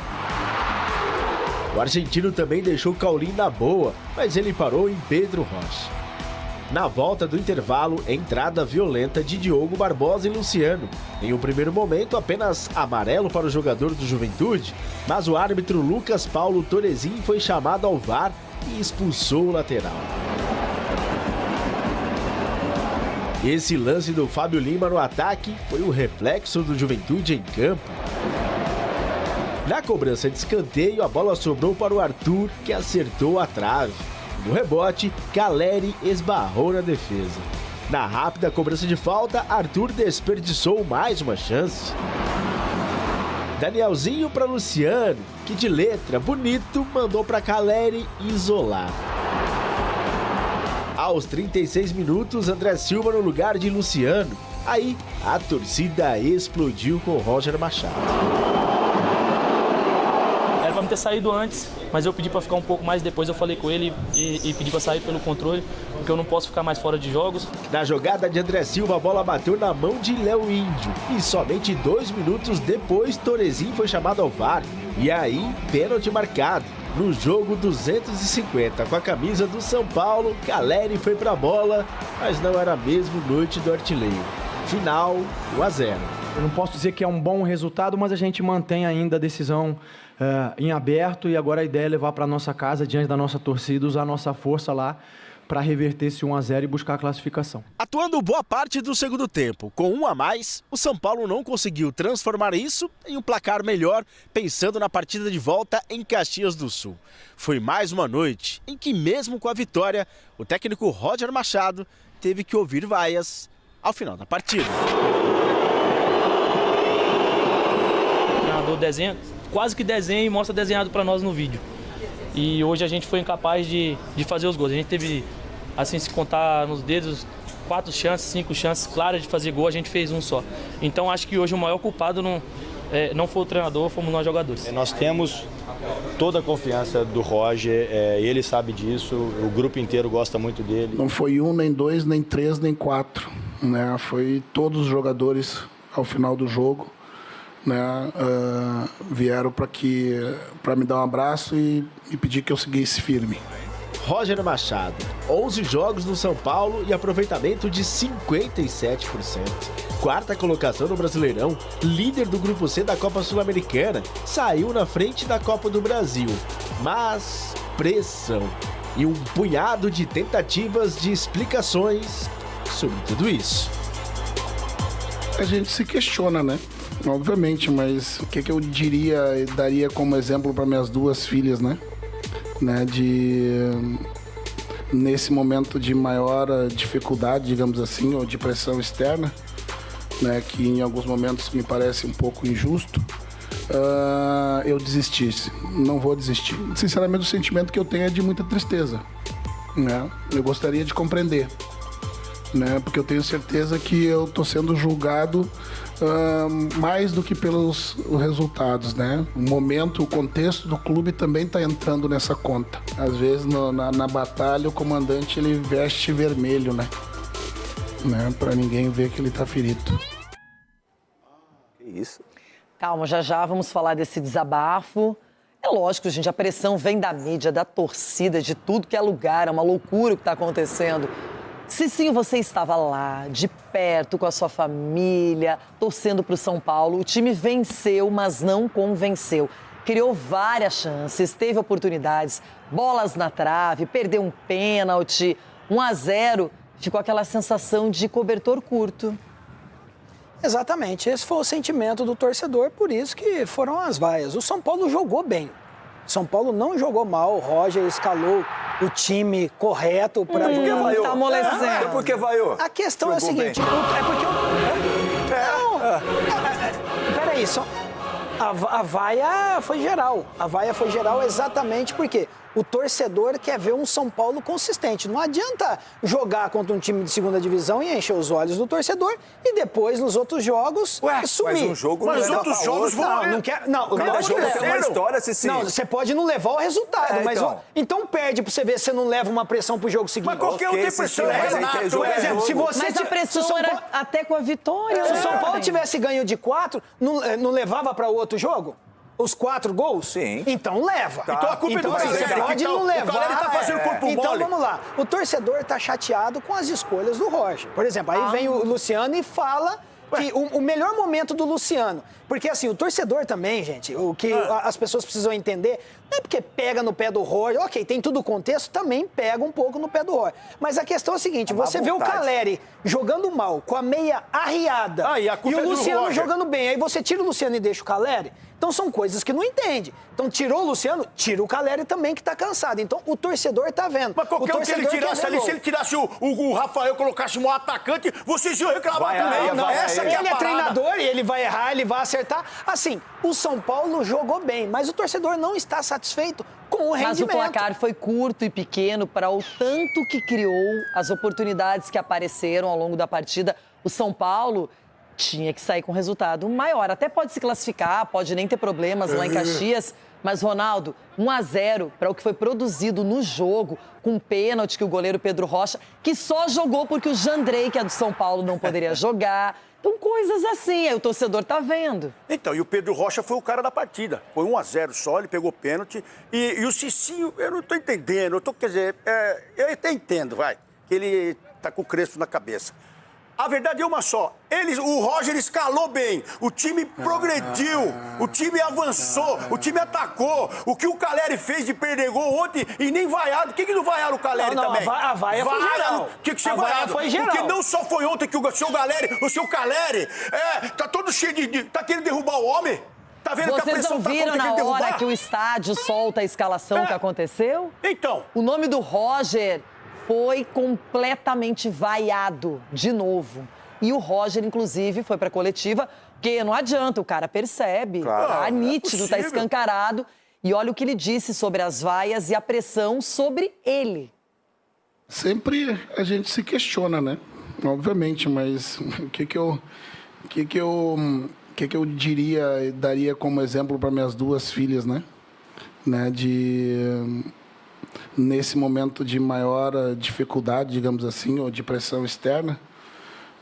O argentino também deixou Cauli na boa, mas ele parou em Pedro Rocha. Na volta do intervalo, entrada violenta de Diogo Barbosa e Luciano. Em um primeiro momento, apenas amarelo para o jogador do Juventude, mas o árbitro Lucas Paulo Torezin foi chamado ao VAR e expulsou o lateral. Esse lance do Fábio Lima no ataque foi o reflexo do Juventude em campo. Na cobrança de escanteio, a bola sobrou para o Arthur, que acertou a trave. No rebote, Caleri esbarrou na defesa. Na rápida cobrança de falta, Arthur desperdiçou mais uma chance. Danielzinho para Luciano, que de letra bonito mandou para Caleri isolar. Aos 36 minutos, André Silva no lugar de Luciano. Aí, a torcida explodiu com Roger Machado. Era pra me ter saído antes, mas eu pedi para ficar um pouco mais, depois eu falei com ele e pedi para sair pelo controle, porque eu não posso ficar mais fora de jogos. Na jogada de André Silva, a bola bateu na mão de Léo Índio. E somente 2 minutos depois, Torezin foi chamado ao VAR. E aí, pênalti marcado. No jogo 250, com a camisa do São Paulo, Caleri foi pra bola, mas não era mesmo noite do artilheiro. Final, 1-0. Eu não posso dizer que é um bom resultado, mas a gente mantém ainda a decisão em aberto e agora a ideia é levar para nossa casa, diante da nossa torcida, usar a nossa força lá para reverter esse 1-0 e buscar a classificação. Atuando boa parte do segundo tempo, com 1 a mais, o São Paulo não conseguiu transformar isso em um placar melhor, pensando na partida de volta em Caxias do Sul. Foi mais uma noite em que, mesmo com a vitória, o técnico Roger Machado teve que ouvir vaias ao final da partida. O treinador desenha, quase que desenha e mostra desenhado para nós no vídeo. E hoje a gente foi incapaz de fazer os gols. A gente teve, assim, se contar nos dedos, 4 chances, 5 chances claras de fazer gol, a gente fez um só. Então acho que hoje o maior culpado não foi o treinador, fomos nós jogadores. Nós temos toda a confiança do Roger, ele sabe disso, o grupo inteiro gosta muito dele. Não foi 1, nem 2, nem 3, nem 4, né? Foi todos os jogadores ao final do jogo, né? Vieram para me dar um abraço e pedir que eu seguisse firme. Roger Machado, 11 jogos no São Paulo e aproveitamento de 57%. Quarta colocação no Brasileirão, líder do Grupo C da Copa Sul-Americana, saiu na frente da Copa do Brasil. Mas pressão e um punhado de tentativas de explicações sobre tudo isso. A gente se questiona, né? Obviamente, mas o que eu daria como exemplo para minhas 2 filhas, né? Nesse momento de maior dificuldade, digamos assim, ou de pressão externa, né? Que em alguns momentos me parece um pouco injusto, eu desistisse. Não vou desistir. Sinceramente, o sentimento que eu tenho é de muita tristeza, né? Eu gostaria de compreender, né? Porque eu tenho certeza que eu estou sendo julgado mais do que pelos resultados, né? O momento, o contexto do clube também está entrando nessa conta. Às vezes na batalha o comandante ele veste vermelho, né? Para ninguém ver que ele está ferido. Que isso? Calma, já vamos falar desse desabafo. É lógico, gente, a pressão vem da mídia, da torcida, de tudo que é lugar, é uma loucura o que está acontecendo. Cicinho, você estava lá, de perto, com a sua família, torcendo para o São Paulo. O time venceu, mas não convenceu. Criou várias chances, teve oportunidades, bolas na trave, perdeu um pênalti, 1-0. Ficou aquela sensação de cobertor curto. Exatamente, esse foi o sentimento do torcedor, por isso que foram as vaias. O São Paulo jogou bem. São Paulo não jogou mal, o Roger escalou o time correto para jogar. Tá amolecendo. Por que vaiou? A questão é a seguinte, peraí, a vaia foi geral. A vaia foi geral exatamente porque o torcedor quer ver um São Paulo consistente. Não adianta jogar contra um time de segunda divisão e encher os olhos do torcedor e depois, nos outros jogos, sumir. Mas um jogo mas não outros jogos vão... Não, quer, não, cada jogo tem uma história, Cicinho. Não, você pode não levar o resultado, mas então perde pra você ver se você não leva uma pressão pro jogo seguinte. Mas qualquer um tem pressão. Por exemplo, se você... Mas a pressão era até com a vitória. Se o São Paulo tivesse ganho de 4, não levava para o outro jogo? Os 4 gols? Sim. Então leva. Tá. Então a culpa é do Você pode não levar. O Caleri tá fazendo corpo mole. Então vamos lá. O torcedor tá chateado com as escolhas do Roger. Por exemplo, aí vem o Luciano e fala que o melhor momento do Luciano. Porque assim, o torcedor também, gente, o que as pessoas precisam entender, não é porque pega no pé do Roger, ok, tem tudo o contexto, também pega um pouco no pé do Roger. Mas a questão é a seguinte, você vê o Caleri jogando mal, com a meia arriada, e o Luciano jogando bem, aí você tira o Luciano e deixa o Caleri. Então são coisas que não entende. Então tirou o Luciano, tira o Caleri também que tá cansado. Então o torcedor tá vendo. Mas qualquer um que ele tirasse ali, se ele tirasse o Rafael, colocasse um atacante, vocês iam reclamar também. Não, ele é treinador e ele vai errar, ele vai acertar. Assim, o São Paulo jogou bem, mas o torcedor não está satisfeito com o rendimento. Mas o placar foi curto e pequeno para o tanto que criou, as oportunidades que apareceram ao longo da partida. O São Paulo tinha que sair com resultado maior. Até pode se classificar, pode nem ter problemas lá em Caxias. Mas, Ronaldo, 1-0 para o que foi produzido no jogo, com um pênalti que o goleiro Pedro Rocha, que só jogou porque o Jandrei, que é do São Paulo, não poderia jogar. Então, coisas assim, aí o torcedor tá vendo. Então, e o Pedro Rocha foi o cara da partida. Foi 1-0 só, ele pegou pênalti. E o Cicinho, eu não tô entendendo. Quer dizer, eu até entendo, que ele tá com o Crespo na cabeça. A verdade é uma só. O Roger escalou bem, o time progrediu, o time avançou, o time atacou. O que o Caleri fez de perder gol ontem e nem vaiado. Por que não vaiaram o Caleri também? A vaia foi geral. Tinha que ser A vaia vaiado. foi geral. Porque não só foi ontem que o seu Caleri tá todo cheio de... Tá querendo derrubar o homem? Tá vendo que a Vocês pressão não tá viram contra na quem hora derrubar? que o estádio solta a escalação que aconteceu? Então. O nome do Roger foi completamente vaiado de novo. E o Roger, inclusive, foi pra coletiva, porque não adianta, o cara percebe. Claro, Tá nítido, tá possível. escancarado. E olha o que ele disse sobre as vaias e a pressão sobre ele. Sempre a gente se questiona, né? Obviamente, mas o que eu diria, daria como exemplo para minhas duas filhas, né? Nesse momento de maior dificuldade, digamos assim, ou de pressão externa,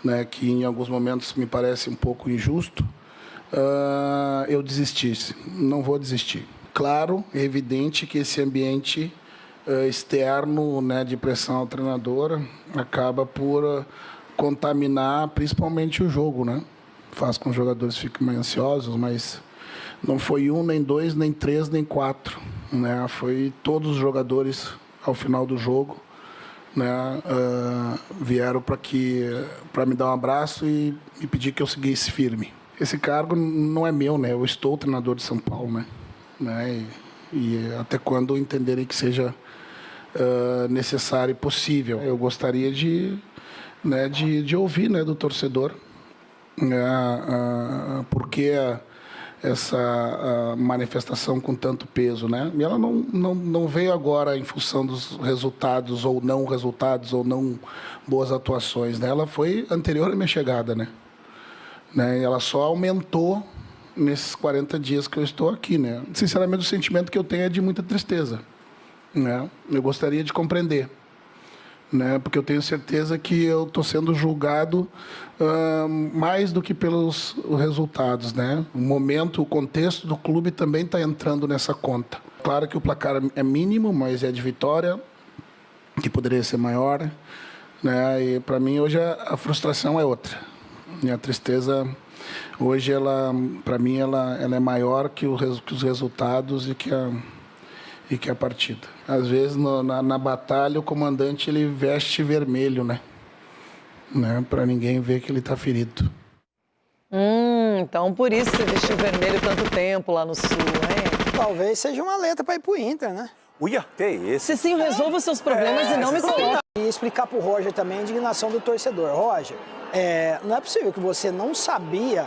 né? Que em alguns momentos me parece um pouco injusto, eu desistisse. Não vou desistir. Claro, é evidente que esse ambiente externo, né, de pressão ao treinador acaba por contaminar principalmente o jogo, né? Faz com que os jogadores fiquem mais ansiosos, mas não foi 1, nem 2, nem 3, nem 4, né? Foi todos os jogadores ao final do jogo, né? Vieram para me dar um abraço e pedir que eu seguisse firme. Esse cargo não é meu, né? Eu estou treinador de São Paulo, né? E até quando entenderem que seja necessário e possível. Eu gostaria de ouvir, né, do torcedor, porque essa manifestação com tanto peso, né? E ela não veio agora em função dos resultados ou não boas atuações, né? Ela foi anterior à minha chegada, né? E ela só aumentou nesses 40 dias que eu estou aqui, né? Sinceramente, o sentimento que eu tenho é de muita tristeza, né? Eu gostaria de compreender, né? Porque eu tenho certeza que eu estou sendo julgado mais do que pelos resultados, né? O momento, o contexto do clube também está entrando nessa conta. Claro que o placar é mínimo, mas é de vitória, que poderia ser maior, né? E para mim hoje a frustração é outra. E a tristeza hoje, para mim, ela é maior que os resultados e que a partida. Às vezes, na batalha, o comandante ele veste vermelho, né? Para ninguém ver que ele está ferido. Então por isso você vestiu vermelho tanto tempo lá no Sul, hein? Talvez seja uma letra para ir pro Inter, né? Uia, que isso? Cicinho, resolva os seus problemas e não me coloque. E explicar pro Roger também a indignação do torcedor. Roger, não é possível que você não sabia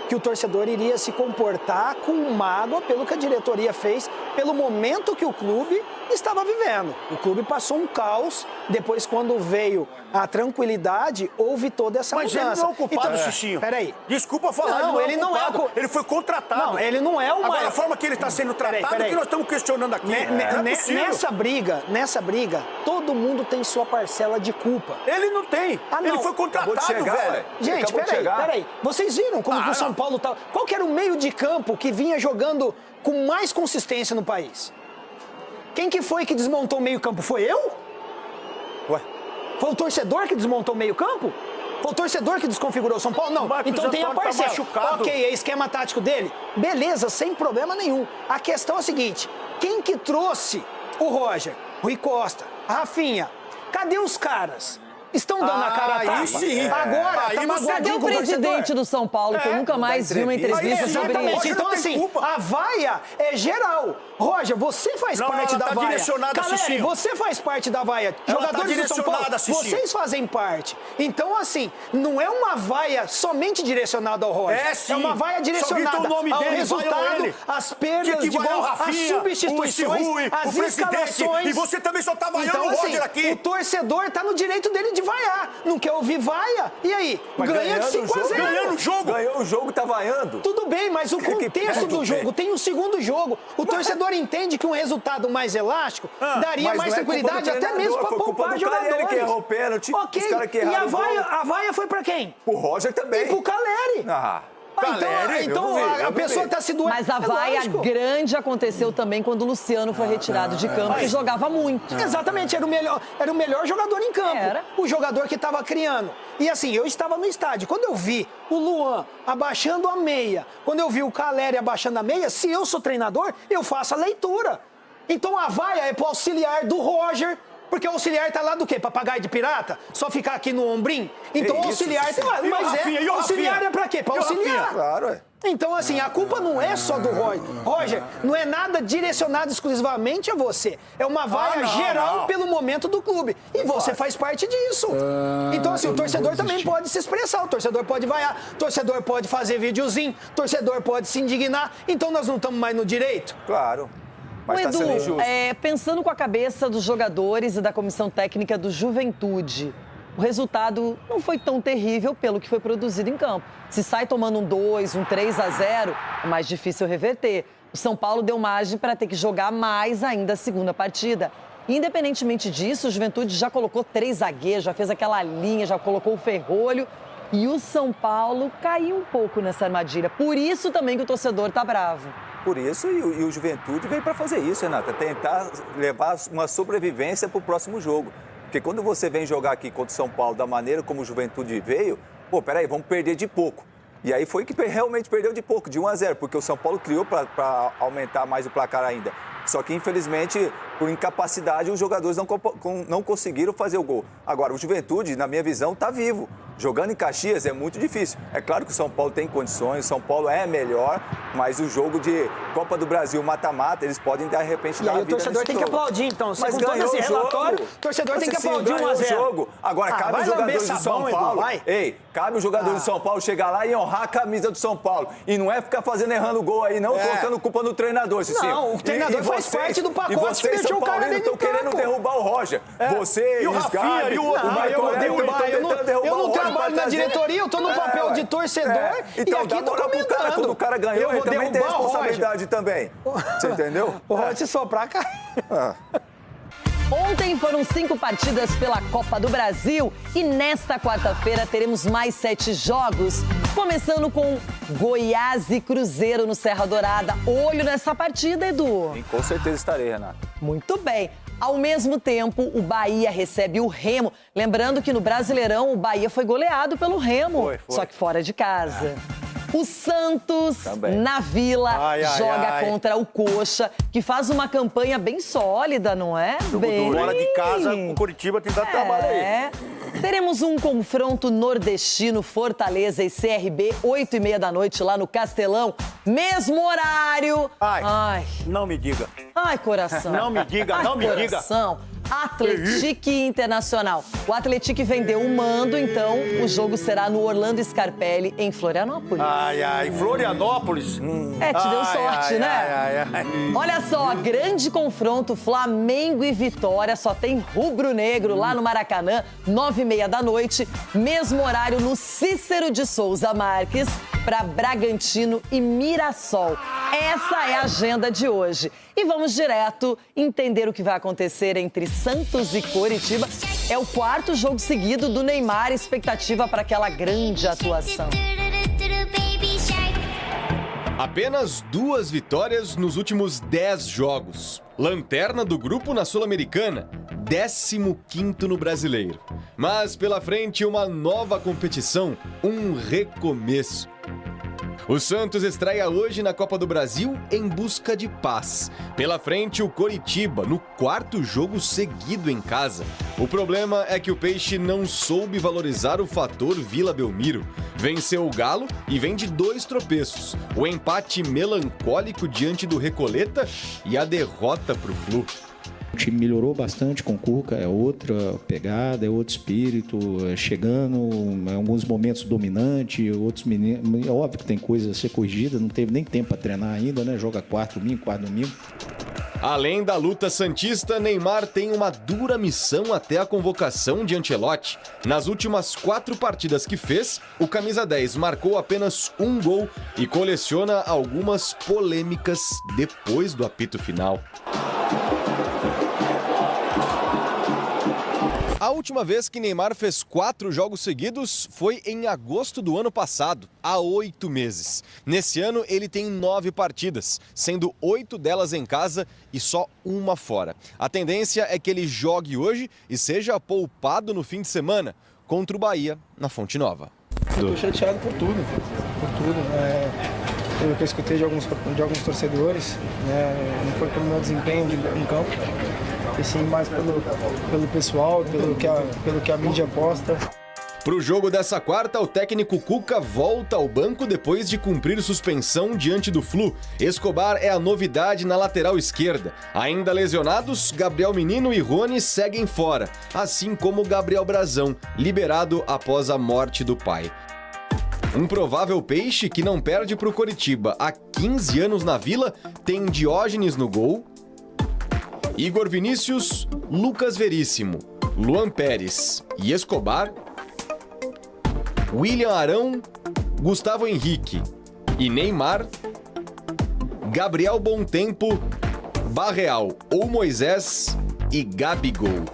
que o torcedor iria se comportar com mágoa pelo que a diretoria fez, pelo momento que o clube estava vivendo. O clube passou um caos, depois quando veio a tranquilidade, houve toda essa mudança. Mas ele não é o culpado, então, Cicinho. Peraí. Desculpa falar, não, ele não é o culpado. Ele foi contratado. Não, ele não é o Agora, a forma que ele está sendo tratado é que nós estamos questionando aqui. Nessa briga, todo mundo tem sua parcela de culpa. Ele não tem. Ele foi contratado, velho. Gente, peraí. Vocês viram como que o São Paulo tá... Qual que era o meio de campo que vinha jogando com mais consistência no país? Quem que foi que desmontou o meio campo? Foi eu? Ué? Foi o torcedor que desmontou o meio campo? Foi o torcedor que desconfigurou o São Paulo? Não, então tem a parcela. Ok, é esquema tático dele? Beleza, sem problema nenhum. A questão é a seguinte, quem que trouxe o Roger, Rui Costa, a Rafinha? Cadê os caras? Estão dando a cara a tapa? Sim. Agora, tá magoadinho Cadê o com presidente do São Paulo, que eu nunca mais vi uma entrevista sobre isso? Então, assim, a vaia é geral. Roger, você faz parte da vaia. Caleri, você faz parte da vaia. Jogadores do São Paulo, vocês fazem parte. Então, assim, não é uma vaia somente direcionada ao Roger. É uma vaia direcionada ao resultado, às perdas de gol, às substituições, às escalações. E você também só tá vaiando o Roger aqui. O torcedor tá no direito dele de vaiar. Não quer ouvir vaia? E aí? Ganha de 5-0. Ganhando o jogo. Ganhou o jogo, tá vaiando. Tudo bem, mas o contexto do jogo tem um segundo jogo. O torcedor entende que um resultado mais elástico daria mais tranquilidade, até mesmo para poupar jogadores. Ele que errou o pênalti, ok, os caras que e erraram a vaia foi para quem? O Roger também. E pro Caleri. Então a pessoa está se doendo. Mas a vaia grande aconteceu também quando o Luciano foi retirado de campo e jogava muito. Exatamente, era o melhor jogador em campo. O jogador que estava criando. E assim, eu estava no estádio. Quando eu vi o Luan abaixando a meia, quando eu vi o Caleri abaixando a meia, se eu sou treinador, eu faço a leitura. Então a vaia é pro auxiliar do Roger, porque o auxiliar tá lá do quê? Papagaio de pirata? Só ficar aqui no ombrim? Então o auxiliar tem lá. Mas o auxiliar é pra quê? Pra auxiliar. Claro, é. Então, assim, a culpa não é só do Roger. Roger, não é nada direcionado exclusivamente a você. É uma vaia geral pelo momento do clube. E você faz parte disso. Então, assim, o torcedor também pode se expressar. O torcedor pode vaiar. O torcedor pode fazer videozinho. O torcedor pode se indignar. Então, nós não estamos mais no direito? Claro. Mas Edu, tá sendo injusto. Pensando com a cabeça dos jogadores e da comissão técnica do Juventude, o resultado não foi tão terrível pelo que foi produzido em campo. Se sai tomando um 2, um 3-0, é mais difícil reverter. O São Paulo deu margem para ter que jogar mais ainda a segunda partida. Independentemente disso, o Juventude já colocou 3 zagueiros, já fez aquela linha, já colocou o Ferrolho. E o São Paulo caiu um pouco nessa armadilha. Por isso também que o torcedor tá bravo. Por isso, e o Juventude veio para fazer isso, Renata. Tentar levar uma sobrevivência para o próximo jogo. Porque quando você vem jogar aqui contra o São Paulo da maneira como o Juventude veio, peraí, vamos perder de pouco. E aí foi que realmente perdeu de pouco, de 1-0, porque o São Paulo criou para aumentar mais o placar ainda. Só que, infelizmente, por incapacidade, os jogadores não conseguiram fazer o gol. Agora, o Juventude, na minha visão, está vivo. Jogando em Caxias é muito difícil. É claro que o São Paulo tem condições, o São Paulo é melhor, mas o jogo de Copa do Brasil mata-mata, eles podem, de repente, dar a vida nesse jogo. E aí o torcedor tem que aplaudir, então. Mas ganhou esse o relatório, jogo. o torcedor tem que aplaudir 1-0. 1-0. Agora, cabe os jogadores do São Paulo... cabe os jogadores do São Paulo chegar lá e honrar a camisa do São Paulo. E não é ficar errando gol aí, não, colocando culpa no treinador, Cicinho. Não, o treinador faz parte do pacote que deixou o cara dentro de campo. Estão querendo derrubar o Roger. Você, e o Rafinha, e o outro. Eu não trabalho na diretoria, eu tô no papel de torcedor então, e aqui tô comentando. Quando o cara ganhou, ele também tem responsabilidade também. Você entendeu? O Roger soprar, cara. Ontem foram 5 partidas pela Copa do Brasil e nesta quarta-feira teremos mais 7 jogos. Começando com Goiás e Cruzeiro no Serra Dourada. Olho nessa partida, Edu. Sim, com certeza estarei, Renato. Muito bem. Ao mesmo tempo, o Bahia recebe o Remo. Lembrando que no Brasileirão, o Bahia foi goleado pelo Remo, foi. Só que fora de casa. O Santos, também. na Vila, joga contra o Coxa, que faz uma campanha bem sólida, não é? Bem... Fora de casa, o Coritiba tem dado trabalho aí. Teremos um confronto nordestino, Fortaleza e CRB, 8h30 da noite lá no Castelão. Mesmo horário. Ai. Não me diga. Ai, coração. Não me diga, não me coração. diga. Atlético Internacional. O Atlético vendeu o mando, então o jogo será no Orlando Scarpelli, em Florianópolis. Florianópolis? Te deu sorte, né? Olha só, grande confronto, Flamengo e Vitória, só tem rubro-negro lá no Maracanã, 9h30 da noite, mesmo horário no Cícero de Souza Marques, para Bragantino e Mirassol. Essa é a agenda de hoje. E vamos direto entender o que vai acontecer entre Santos e Coritiba. É o 4º jogo seguido do Neymar, expectativa para aquela grande atuação. Apenas 2 vitórias nos últimos 10 jogos. Lanterna do grupo na Sul-Americana, 15º no Brasileiro. Mas pela frente uma nova competição, um recomeço. O Santos estreia hoje na Copa do Brasil em busca de paz. Pela frente, o Coritiba, no 4º jogo seguido em casa. O problema é que o Peixe não soube valorizar o fator Vila Belmiro. Venceu o Galo e vem de 2 tropeços. O empate melancólico diante do Recoleta e a derrota pro Flu. O time melhorou bastante com o Cuca, é outra pegada, é outro espírito, chegando, em alguns momentos dominante, outros meninos. É óbvio que tem coisa a ser corrigida, não teve nem tempo para treinar ainda, né? Joga 4 domingo. Além da luta santista, Neymar tem uma dura missão até a convocação de Ancelotti. Nas últimas 4 partidas que fez, o camisa 10 marcou apenas 1 gol e coleciona algumas polêmicas depois do apito final. A última vez que Neymar fez 4 jogos seguidos foi em agosto do ano passado, há 8 meses. Nesse ano, ele tem 9 partidas, sendo 8 delas em casa e só uma fora. A tendência é que ele jogue hoje e seja poupado no fim de semana contra o Bahia, na Fonte Nova. Estou chateado por tudo. Pelo que eu escutei de alguns torcedores, não foi pelo meu desempenho em campo, e sim mais pelo pessoal, pelo que a mídia posta. Para o jogo dessa quarta, o técnico Cuca volta ao banco depois de cumprir suspensão diante do Flu. Escobar é a novidade na lateral esquerda. Ainda lesionados, Gabriel Menino e Rony seguem fora, assim como Gabriel Brazão, liberado após a morte do pai. Um provável peixe que não perde para o Coritiba há 15 anos na Vila tem Diógenes no gol, Igor Vinícius, Lucas Veríssimo, Luan Pérez e Escobar, William Arão, Gustavo Henrique e Neymar, Gabriel Bontempo, Barreal ou Moisés e Gabigol.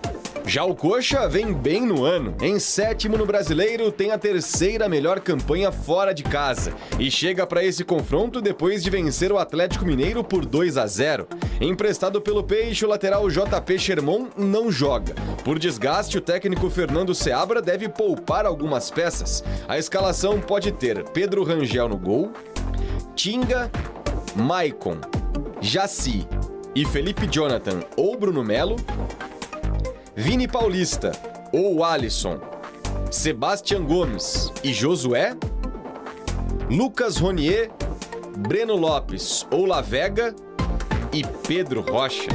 Já o Coxa vem bem no ano. Em 7º no Brasileiro, tem a 3ª melhor campanha fora de casa e chega para esse confronto depois de vencer o Atlético Mineiro por 2-0. Emprestado pelo Peixe, o lateral JP Sherman não joga. Por desgaste, o técnico Fernando Seabra deve poupar algumas peças. A escalação pode ter Pedro Rangel no gol, Tinga, Maicon, Jaci e Felipe Jonathan ou Bruno Melo, Vini Paulista ou Alisson, Sebastian Gomes e Josué, Lucas Ronier, Breno Lopes ou Lavega e Pedro Rocha.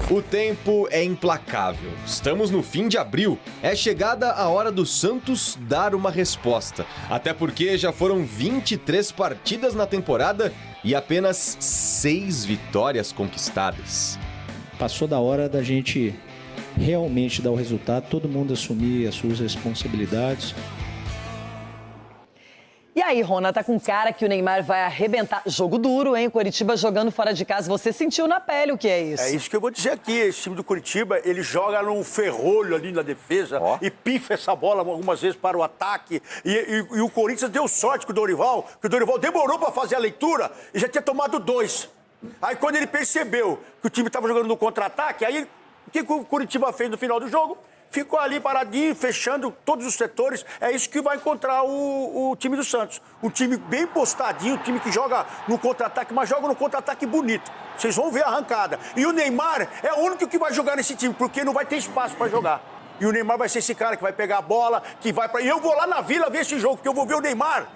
O tempo é implacável. Estamos no fim de abril. É chegada a hora do Santos dar uma resposta. Até porque já foram 23 partidas na temporada e apenas 6 vitórias conquistadas. Passou da hora da gente realmente dar o resultado, todo mundo assumir as suas responsabilidades. E aí, Rona, tá com cara que o Neymar vai arrebentar. Jogo duro, hein? O Coritiba jogando fora de casa. Você sentiu na pele o que é isso? É isso que eu vou dizer aqui. Esse time do Coritiba, ele joga num ferrolho ali na defesa e pifa essa bola algumas vezes para o ataque. E o Corinthians deu sorte com o Dorival, que o Dorival demorou para fazer a leitura e já tinha tomado 2. Aí quando ele percebeu que o time estava jogando no contra-ataque, aí o que o Coritiba fez no final do jogo? Ficou ali paradinho, fechando todos os setores. É isso que vai encontrar o time do Santos. Um time bem postadinho, um time que joga no contra-ataque, mas joga no contra-ataque bonito. Vocês vão ver a arrancada. E o Neymar é o único que vai jogar nesse time, porque não vai ter espaço para jogar. E o Neymar vai ser esse cara que vai pegar a bola, que vai para... E eu vou lá na Vila ver esse jogo, porque eu vou ver o Neymar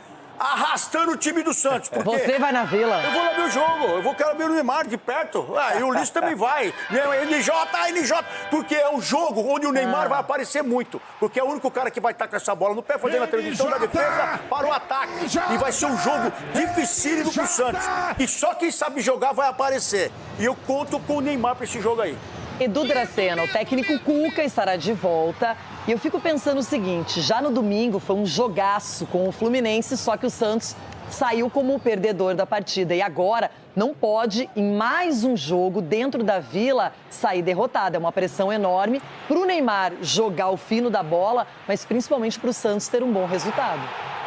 arrastando o time do Santos. Você vai na Vila? Eu vou lá ver o jogo, quero ver o Neymar de perto. E o Ulisses também vai. NJ. Porque é um jogo onde o Neymar vai aparecer muito. Porque é o único cara que vai estar com essa bola no pé, fazendo a transição da defesa para o ataque. E vai ser um jogo dificílimo pro Santos. E só quem sabe jogar vai aparecer. E eu conto com o Neymar para esse jogo aí. Edu Dracena, o técnico Cuca, estará de volta. E eu fico pensando o seguinte, já no domingo foi um jogaço com o Fluminense, só que o Santos saiu como o perdedor da partida. E agora não pode, em mais um jogo dentro da Vila, sair derrotado. É uma pressão enorme para o Neymar jogar o fino da bola, mas principalmente para o Santos ter um bom resultado.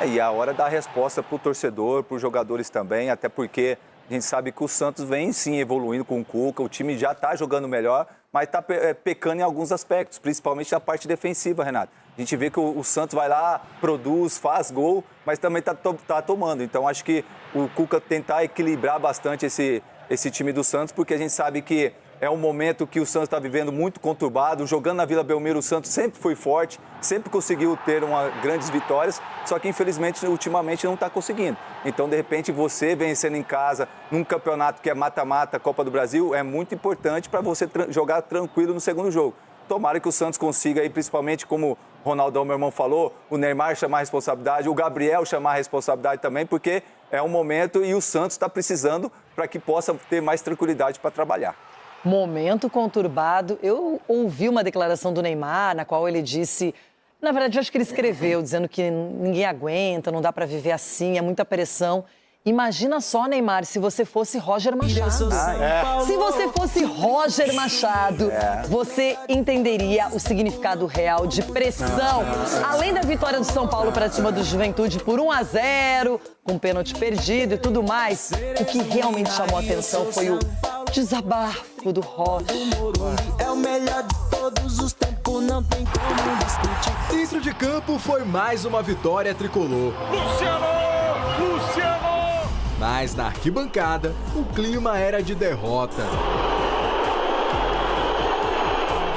E a hora da resposta para o torcedor, para os jogadores também, até porque a gente sabe que o Santos vem sim evoluindo com o Cuca, o time já está jogando melhor, mas está pecando em alguns aspectos, principalmente na parte defensiva, Renato. A gente vê que o Santos vai lá, produz, faz gol, mas também está tomando. Então, acho que o Cuca tentar equilibrar bastante esse time do Santos, porque a gente sabe que é um momento que o Santos está vivendo muito conturbado. Jogando na Vila Belmiro, o Santos sempre foi forte, sempre conseguiu ter grandes vitórias, só que infelizmente, ultimamente, não está conseguindo. Então, de repente, você vencendo em casa, num campeonato que é mata-mata, Copa do Brasil, é muito importante para você jogar tranquilo no segundo jogo. Tomara que o Santos consiga, aí, principalmente como o Ronaldão, meu irmão, falou, o Neymar chamar a responsabilidade, o Gabriel chamar a responsabilidade também, porque é um momento e o Santos está precisando para que possa ter mais tranquilidade para trabalhar. Momento conturbado. Eu ouvi uma declaração do Neymar, na qual ele disse... Na verdade, eu acho que ele escreveu, dizendo que ninguém aguenta, não dá para viver assim, é muita pressão. Imagina só, Neymar, se você fosse Roger Machado. Se você fosse Roger Machado, você entenderia o significado real de pressão. Além da vitória do São Paulo para cima do Juventude por 1-0, com pênalti perdido e tudo mais, o que realmente chamou a atenção foi o desabafo do Roger. É o melhor de todos os tempos, não tem como discutir. Dentro de campo foi mais uma vitória tricolor. Luciano! Mas na arquibancada, o clima era de derrota.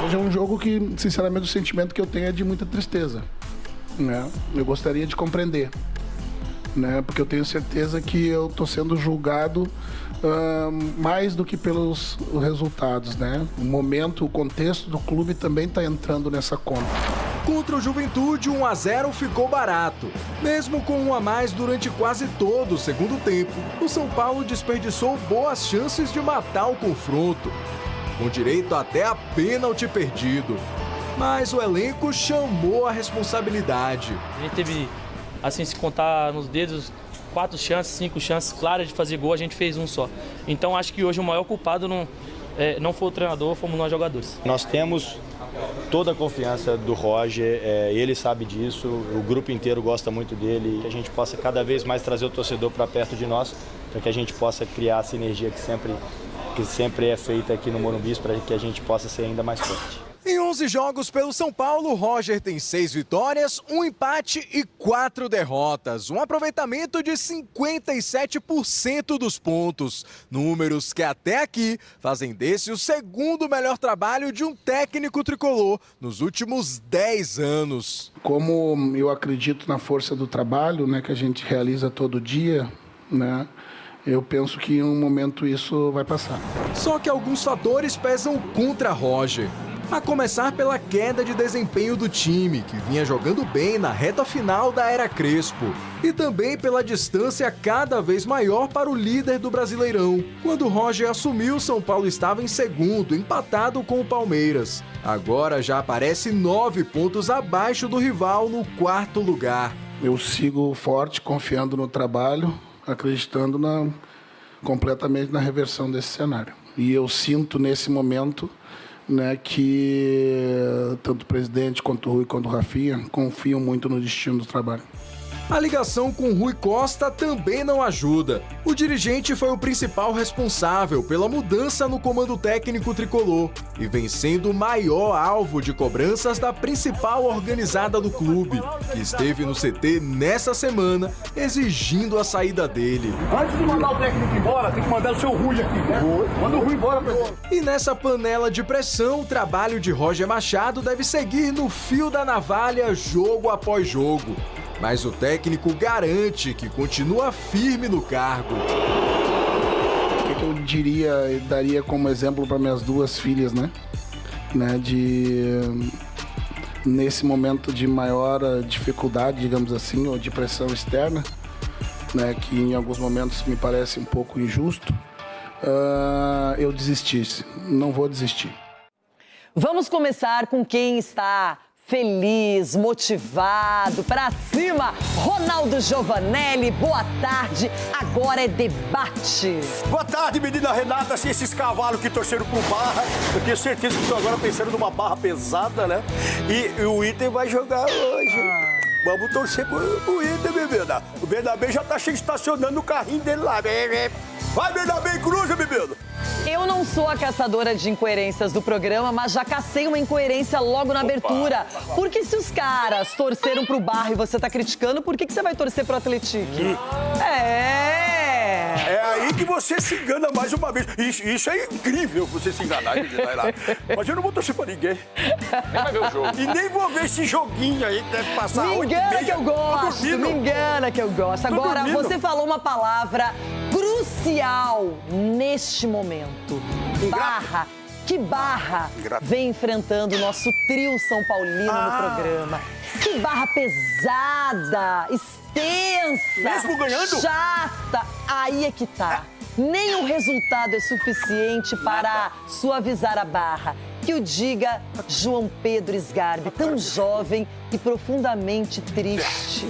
Hoje é um jogo que, sinceramente, o sentimento que eu tenho é de muita tristeza, né? Eu gostaria de compreender, né? Porque eu tenho certeza que eu estou sendo julgado mais do que pelos resultados, né? O momento, o contexto do clube também está entrando nessa conta. Contra o Juventude, 1-0 ficou barato. Mesmo com 1 a mais durante quase todo o segundo tempo, o São Paulo desperdiçou boas chances de matar o confronto, com direito até a pênalti perdido. Mas o elenco chamou a responsabilidade. A gente teve, assim, se contar nos dedos, 4 chances, 5 chances claras de fazer gol, a gente fez um só. Então acho que hoje o maior culpado não foi o treinador, fomos nós jogadores. Nós temos toda a confiança do Roger, ele sabe disso, o grupo inteiro gosta muito dele, que a gente possa cada vez mais trazer o torcedor para perto de nós, para que a gente possa criar essa energia que sempre é feita aqui no Morumbi, para que a gente possa ser ainda mais forte. Em 11 jogos pelo São Paulo, Roger tem 6 vitórias, 1 empate e 4 derrotas. Um aproveitamento de 57% dos pontos. Números que até aqui fazem desse o segundo melhor trabalho de um técnico tricolor nos últimos 10 anos. Como eu acredito na força do trabalho, né, que a gente realiza todo dia, né? Eu penso que em um momento isso vai passar. Só que alguns fatores pesam contra Roger. A começar pela queda de desempenho do time, que vinha jogando bem na reta final da era Crespo. E também pela distância cada vez maior para o líder do Brasileirão. Quando Roger assumiu, o São Paulo estava em segundo, empatado com o Palmeiras. Agora já aparece 9 pontos abaixo do rival no 4º lugar. Eu sigo forte, confiando no trabalho, acreditando completamente na reversão desse cenário. E eu sinto nesse momento, né, que tanto o presidente quanto o Rui quanto o Rafinha confiam muito no destino do trabalho. A ligação com Rui Costa também não ajuda. O dirigente foi o principal responsável pela mudança no comando técnico tricolor e vem sendo o maior alvo de cobranças da principal organizada do clube, que esteve no CT nessa semana exigindo a saída dele. Antes de mandar o técnico embora, tem que mandar o seu Rui aqui, né? Manda o Rui embora, presidente. E nessa panela de pressão, o trabalho de Roger Machado deve seguir no fio da navalha jogo após jogo. Mas o técnico garante que continua firme no cargo. O que eu diria e daria como exemplo para minhas 2 filhas, né? Nesse momento de maior dificuldade, digamos assim, ou de pressão externa, né? Que em alguns momentos me parece um pouco injusto, eu desistisse. Não vou desistir. Vamos começar com quem está feliz, motivado, pra cima, Ronaldo Giovanelli, boa tarde, agora é debate. Boa tarde, menina Renata, assim, esses cavalos que torceram pro Barra, eu tenho certeza que estão agora pensando numa barra pesada, né? E o Inter vai jogar hoje. Vamos torcer pro Inter, bebida. O Bernabé já tá estacionando o carrinho dele lá. Vai, Bernabé, cruza, bebida. Eu não sou a caçadora de incoerências do programa, mas já cacei uma incoerência logo na abertura. Porque se os caras torceram pro Barra e você tá criticando, por que você vai torcer pro Atlético? É aí que você se engana mais uma vez. Isso é incrível, você se enganar. Mas eu não vou torcer pra ninguém. Nem vai ver o jogo. E nem vou ver esse joguinho aí que deve passar 8h30. Me engana que eu gosto, me engana que eu gosto. Agora, você falou uma palavra crucial neste momento. Barra. Que Barra vem enfrentando o nosso trio São Paulino no programa. Que barra pesada, extensa, mesmo ganhando? chata. Aí é que tá. Nem o resultado é suficiente para suavizar a barra. Que o diga João Pedro Sgarbi, tão jovem, e profundamente triste.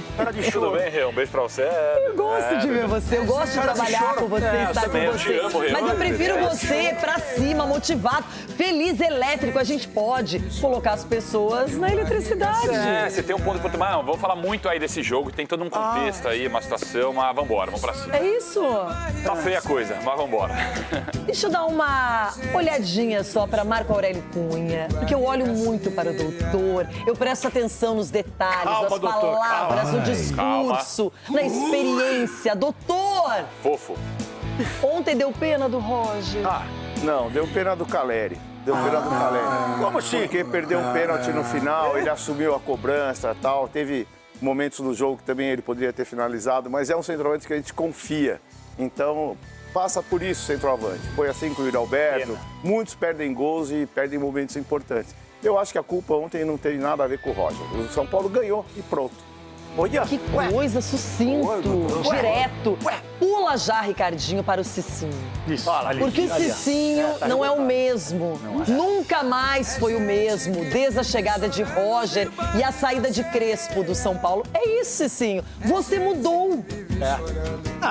Tudo bem, Rê? Um beijo pra você. Eu gosto de ver você, eu gosto de trabalhar com você, estar com você. Mas eu prefiro você pra cima, motivado, feliz, elétrico. A gente pode colocar as pessoas na eletricidade. Você tem um ponto pra tomar. Não, vamos falar muito aí desse jogo, tem todo um contexto aí, uma situação, mas vambora, vamos pra cima. É isso? Tá feia a coisa, mas vambora. Deixa eu dar uma olhadinha só para Marco Aurélio Cunha, porque eu olho muito para o doutor, eu presto atenção nos detalhes, Calma, nas doutor, palavras, calma. no discurso, na experiência. Doutor! Fofo. Ontem deu pena do Roger. Não, deu pena do Caleri. Deu pena do Caleri. Como assim? Porque perdeu um pênalti no final, ele assumiu a cobrança e tal. Teve momentos no jogo que também ele poderia ter finalizado, mas é um centroavante que a gente confia. Então, passa por isso, centroavante. Foi assim com o Yuri Alberto. Muitos perdem gols e perdem momentos importantes. Eu acho que a culpa ontem não teve nada a ver com o Roger. O São Paulo ganhou e pronto. Olha. Que coisa, sucinto, direto. Pula já, Ricardinho, para o Cicinho. Isso. Porque o Cicinho não é o mesmo. Nunca mais foi o mesmo, desde a chegada de Roger e a saída de Crespo do São Paulo. É isso, Cicinho. Você mudou.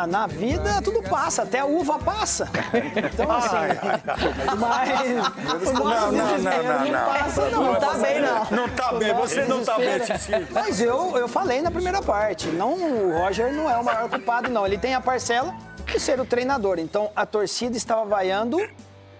Na vida tudo passa, até a uva passa. Então, assim. Mas. Não passa, não. Não tá bem, não. Não tá bem, você não tá bem, Cicinho. Mas eu falei na primeira parte. Não, o Roger não é o maior culpado, não. Ele tem a parcela de ser o treinador. Então, a torcida estava vaiando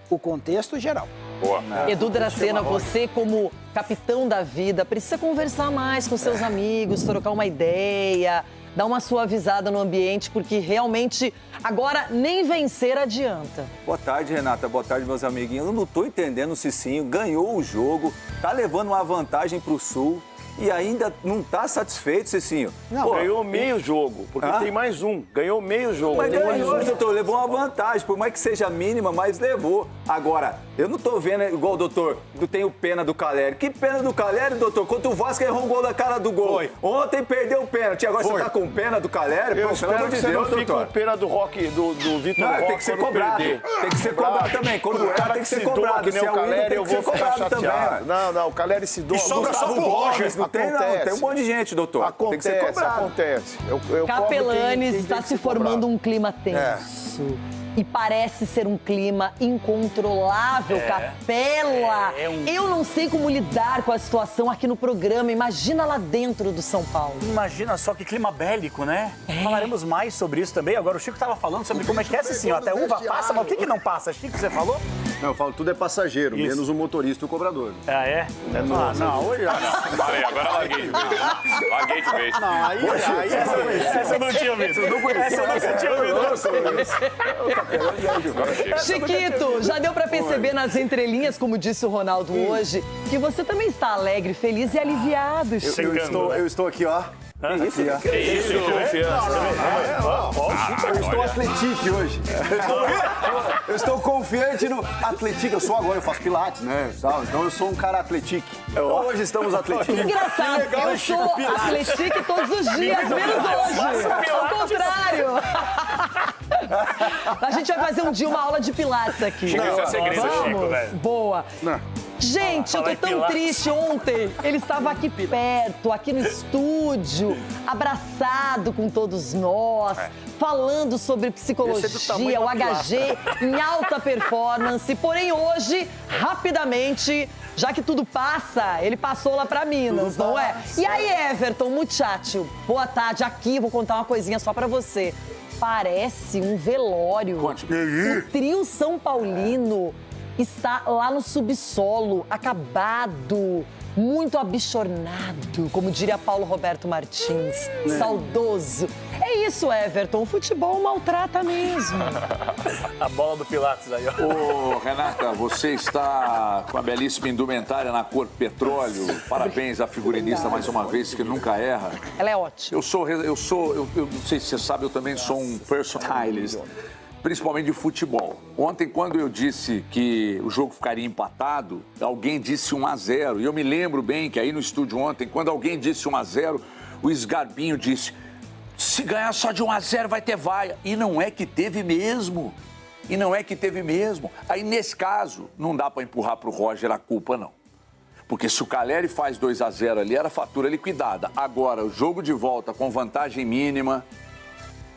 o contexto geral. Boa. Edu Dracena, você como capitão da vida, precisa conversar mais com seus amigos, trocar uma ideia, dar uma suavizada no ambiente, porque realmente agora nem vencer adianta. Boa tarde, Renata. Boa tarde, meus amiguinhos. Eu não tô entendendo o Cicinho. Ganhou o jogo, tá levando uma vantagem pro Sul. E ainda não tá satisfeito, Cicinho? Não, ganhou meio jogo, porque tem mais um. Ganhou meio jogo. Mas ganhou, doutor, levou uma vantagem. Por mais que seja mínima, mas levou. Agora, eu não tô vendo igual o doutor, eu tenho pena do Caleri. Que pena do Caleri, doutor? Contra o Vasco, errou um gol na cara do gol. Foi. Ontem perdeu o pênalti. Agora você tá com pena do Caleri? Eu Pô, espero pelo amor que de você Deus, não fique doutor. com pena do Vitor Roque. Não, tem que ser cobrado. Tem que ser cobrado também. Quando o cara tem que ser cobrado. Que nem o Caleri, eu vou ficar chateado. Não, o Caleri se doa. E sobra só pro Roger. Não tem, não. Tem um monte de gente, doutor. Acontece, tem que ser cobrado. acontece. Capelanes, está se formando um clima tenso. E parece ser um clima incontrolável, Capela. Eu não sei como lidar com a situação aqui no programa. Imagina lá dentro do São Paulo. Imagina só que clima bélico, né? Falaremos mais sobre isso também. Agora o Chico estava falando sobre como é que é assim, ó, até uva passa, mas o que não passa? Chico, você falou? Não, eu falo tudo é passageiro, menos o motorista e o cobrador. Não, hoje... Falei, agora larguei de vez. Larguei de vez. Não, aí essa eu não tinha visto. Essa eu nunca tinha visto. Chiquito, já deu pra perceber nas entrelinhas, como disse o Ronaldo hoje, que você também está alegre, feliz e aliviado, Chico. Eu estou aqui, ó. Que isso, confiança. Eu estou atletique hoje. Eu estou confiante no atletique. Eu sou agora, eu faço pilates, né? Então eu sou um cara atletique. Hoje estamos atletique. Que engraçado, eu sou atletique todos os dias, menos hoje. Ao contrário. A gente vai fazer um dia uma aula de pilates aqui. Chico, esse é segredo, Vamos? Chico, velho. Boa. Gente, eu tô tão triste. Ontem ele estava aqui perto, aqui no estúdio, abraçado com todos nós, falando sobre psicologia, o HG em alta performance. Porém, hoje, rapidamente, já que tudo passa, ele passou lá pra Minas, não é? E aí, Everton, muchacho, boa tarde. Aqui, vou contar uma coisinha só pra você. Parece um velório. O trio São Paulino está lá no subsolo, acabado, muito abichornado, como diria Paulo Roberto Martins, saudoso. É isso, Everton, o futebol maltrata mesmo. A bola do Pilates aí, ó. Ô, Renata, você está com a belíssima indumentária na cor petróleo. Parabéns à figurinista mais uma vez, que nunca erra. Ela é ótima. Eu não sei se você sabe, eu também sou um personalist, principalmente de futebol. Ontem, quando eu disse que o jogo ficaria empatado, alguém disse 1-0. E eu me lembro bem que aí no estúdio ontem, quando alguém disse 1-0, o Sgarbinho disse: se ganhar só de 1-0 vai ter vaia. E não é que teve mesmo. Aí, nesse caso, não dá para empurrar para o Roger a culpa, não. Porque se o Caleri faz 2-0 ali, era fatura liquidada. Agora, o jogo de volta com vantagem mínima,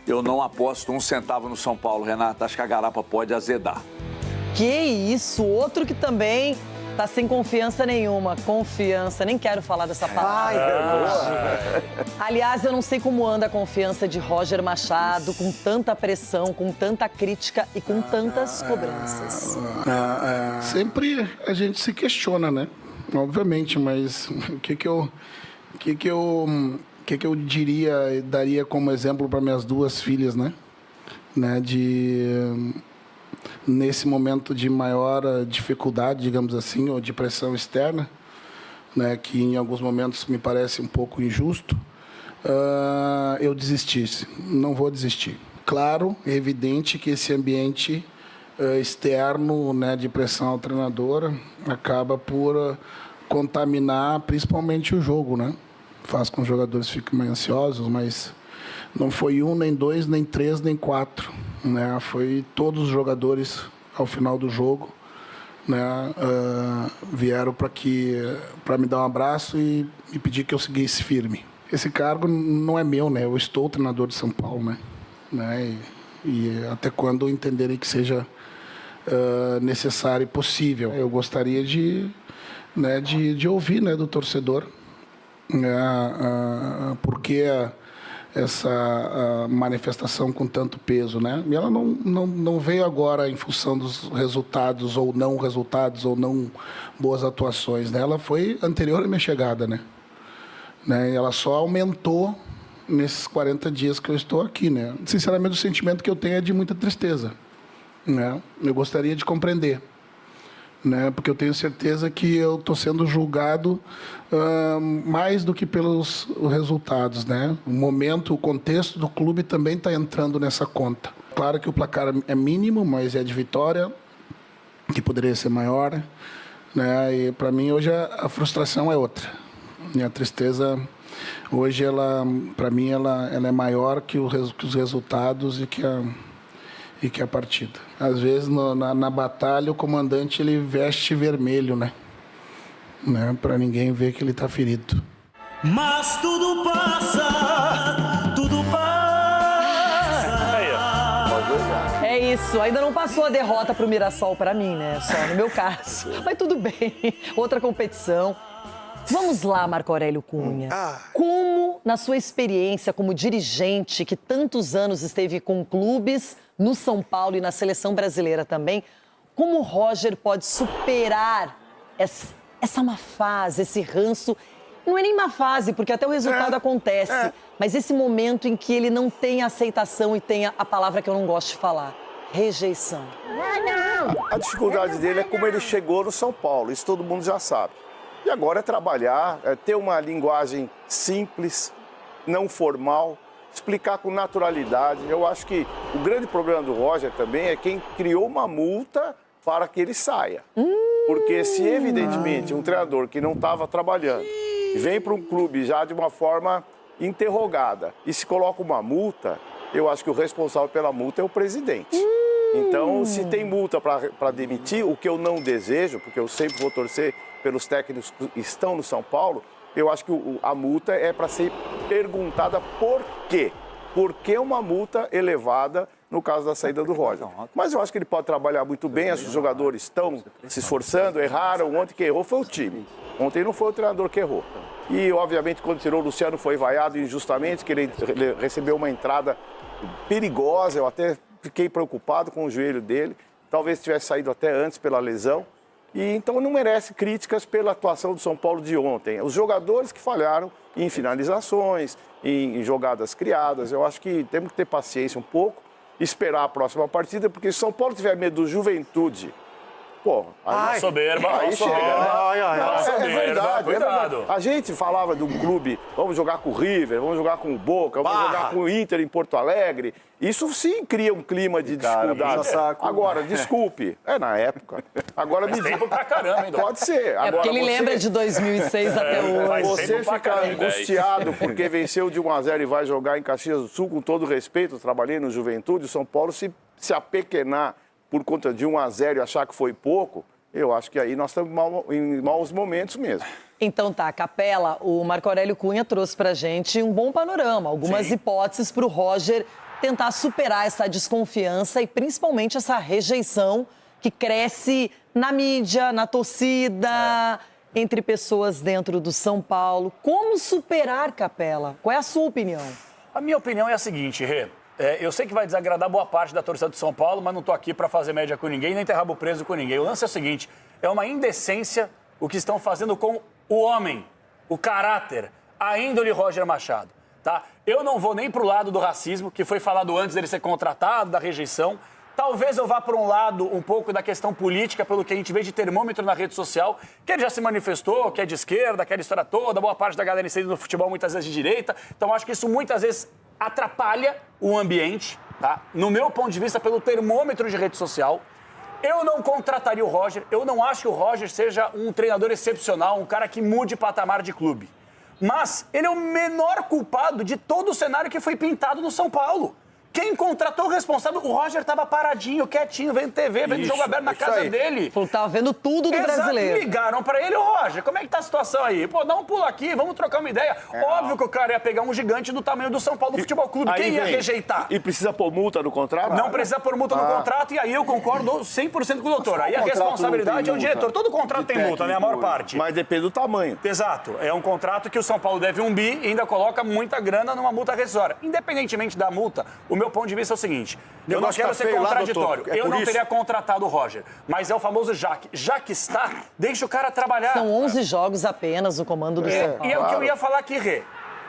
eu não aposto 1 centavo no São Paulo, Renato. Acho que a garapa pode azedar. Que isso, outro que também tá sem confiança nenhuma. Confiança, nem quero falar dessa palavra. Aliás, eu não sei como anda a confiança de Roger Machado, com tanta pressão, com tanta crítica e com tantas cobranças. Sempre a gente se questiona, né? Obviamente, mas o que eu diria, daria como exemplo para minhas 2 filhas, né? Nesse momento de maior dificuldade, digamos assim, ou de pressão externa, né, que em alguns momentos me parece um pouco injusto, eu desistisse. Não vou desistir. Claro, é evidente que esse ambiente externo, né, de pressão ao treinador acaba por contaminar principalmente o jogo, né? Faz com que os jogadores fiquem mais ansiosos, mas não foi 1, nem 2, nem 3, nem 4, né? Foi todos os jogadores ao final do jogo, né? Vieram para me dar um abraço e pedir que eu seguisse firme. Esse cargo não é meu, né? Eu estou treinador de São Paulo, né? E até quando entenderem que seja necessário e possível. Eu gostaria de ouvir, né, do torcedor, porque essa manifestação com tanto peso, né? E ela não veio agora em função dos resultados ou não boas atuações, né? Ela foi anterior à minha chegada, né? E ela só aumentou nesses 40 dias que eu estou aqui, né? Sinceramente, o sentimento que eu tenho é de muita tristeza, né? Eu gostaria de compreender, né? Porque eu tenho certeza que eu estou sendo julgado mais do que pelos resultados, né? O momento, o contexto do clube também está entrando nessa conta. Claro que o placar é mínimo, mas é de vitória, que poderia ser maior, né? E para mim hoje a frustração é outra. E a tristeza hoje, para mim, ela é maior que os resultados e que a partida. Às vezes, na batalha, o comandante ele veste vermelho, né? Para ninguém ver que ele está ferido. Mas tudo passa, tudo passa. É isso, ainda não passou a derrota pro Mirassol para mim, né? Só no meu caso. Mas tudo bem, outra competição. Vamos lá, Marco Aurélio Cunha. Como, na sua experiência como dirigente, que tantos anos esteve com clubes no São Paulo e na seleção brasileira também, como o Roger pode superar essa má fase, esse ranço? Não é nem má fase, porque até o resultado acontece, mas esse momento em que ele não tem aceitação e tem a palavra que eu não gosto de falar, rejeição. A dificuldade dele é como ele chegou no São Paulo, isso todo mundo já sabe. E agora é trabalhar, ter uma linguagem simples, não formal, explicar com naturalidade. Eu acho que o grande problema do Roger também é quem criou uma multa para que ele saia. Porque se, evidentemente, um treinador que não estava trabalhando vem para um clube já de uma forma interrogada e se coloca uma multa, eu acho que o responsável pela multa é o presidente. Então, se tem multa para demitir, o que eu não desejo, porque eu sempre vou torcer pelos técnicos que estão no São Paulo, eu acho que a multa é para ser perguntada por quê. Por que uma multa elevada no caso da saída do Roger? Mas eu acho que ele pode trabalhar muito bem, os jogadores estão se esforçando, erraram, ontem quem errou foi o time. Ontem não foi o treinador que errou. E, obviamente, quando tirou o Luciano foi vaiado injustamente, que ele recebeu uma entrada perigosa, eu até fiquei preocupado com o joelho dele, talvez tivesse saído até antes pela lesão. E então não merece críticas pela atuação do São Paulo de ontem. Os jogadores que falharam em finalizações, em jogadas criadas, eu acho que temos que ter paciência um pouco, esperar a próxima partida, porque se o São Paulo tiver medo do Juventude, pô, aí soberba, aí chega, né? É verdade, cuidado. A gente falava de um clube, vamos jogar com o River, vamos jogar com o Boca, vamos jogar com o Inter em Porto Alegre. Isso sim cria um clima de dificuldade. Agora, desculpe, na época. Agora me tempo pra caramba, hein, pode ser. Agora, porque ele lembra de 2006 até hoje. Você ficar angustiado porque venceu de 1-0 e vai jogar em Caxias do Sul, com todo respeito, eu trabalhei no Juventude, o São Paulo se apequenar por conta de 1-0 e achar que foi pouco, eu acho que aí nós estamos em maus momentos mesmo. Então tá, Capela, o Marco Aurélio Cunha trouxe pra gente um bom panorama, algumas hipóteses para o Roger tentar superar essa desconfiança e principalmente essa rejeição que cresce na mídia, na torcida, entre pessoas dentro do São Paulo. Como superar, Capela? Qual é a sua opinião? A minha opinião é a seguinte, Rê. Eu sei que vai desagradar boa parte da torcida do São Paulo, mas não estou aqui para fazer média com ninguém, nem ter rabo preso com ninguém. O lance é o seguinte, é uma indecência o que estão fazendo com o homem, o caráter, a índole Roger Machado, tá? Eu não vou nem pro lado do racismo, que foi falado antes dele ser contratado, da rejeição. Talvez eu vá para um lado um pouco da questão política, pelo que a gente vê de termômetro na rede social, que ele já se manifestou, que é de esquerda, aquela história toda, boa parte da galera inserido no futebol muitas vezes de direita. Então acho que isso muitas vezes atrapalha o ambiente, tá? No meu ponto de vista, pelo termômetro de rede social. Eu não contrataria o Roger, eu não acho que o Roger seja um treinador excepcional, um cara que mude patamar de clube. Mas ele é o menor culpado de todo o cenário que foi pintado no São Paulo. Quem contratou o responsável? O Roger estava paradinho, quietinho, vendo TV, vendo jogo aberto na casa dele. Falou que tava vendo tudo do brasileiro. Ligaram pra ele, Roger, como é que tá a situação aí? Pô, dá um pulo aqui, vamos trocar uma ideia. Óbvio que o cara ia pegar um gigante do tamanho do São Paulo Futebol Clube. Quem ia rejeitar? E precisa pôr multa no contrato? Não precisa pôr multa no contrato, e aí eu concordo 100% com o doutor. Aí a responsabilidade é o diretor. Todo contrato tem multa, né? A maior parte. Mas depende do tamanho. Exato. É um contrato que o São Paulo deve 1 bi e ainda coloca muita grana numa multa rescisória. Independentemente da multa, o meu ponto de vista é o seguinte. Eu não quero ser contraditório. Eu não teria contratado o Roger. Mas é o famoso já que está, deixa o cara trabalhar. São 11 jogos apenas o comando do São Paulo. E é o que eu ia falar aqui, Rê.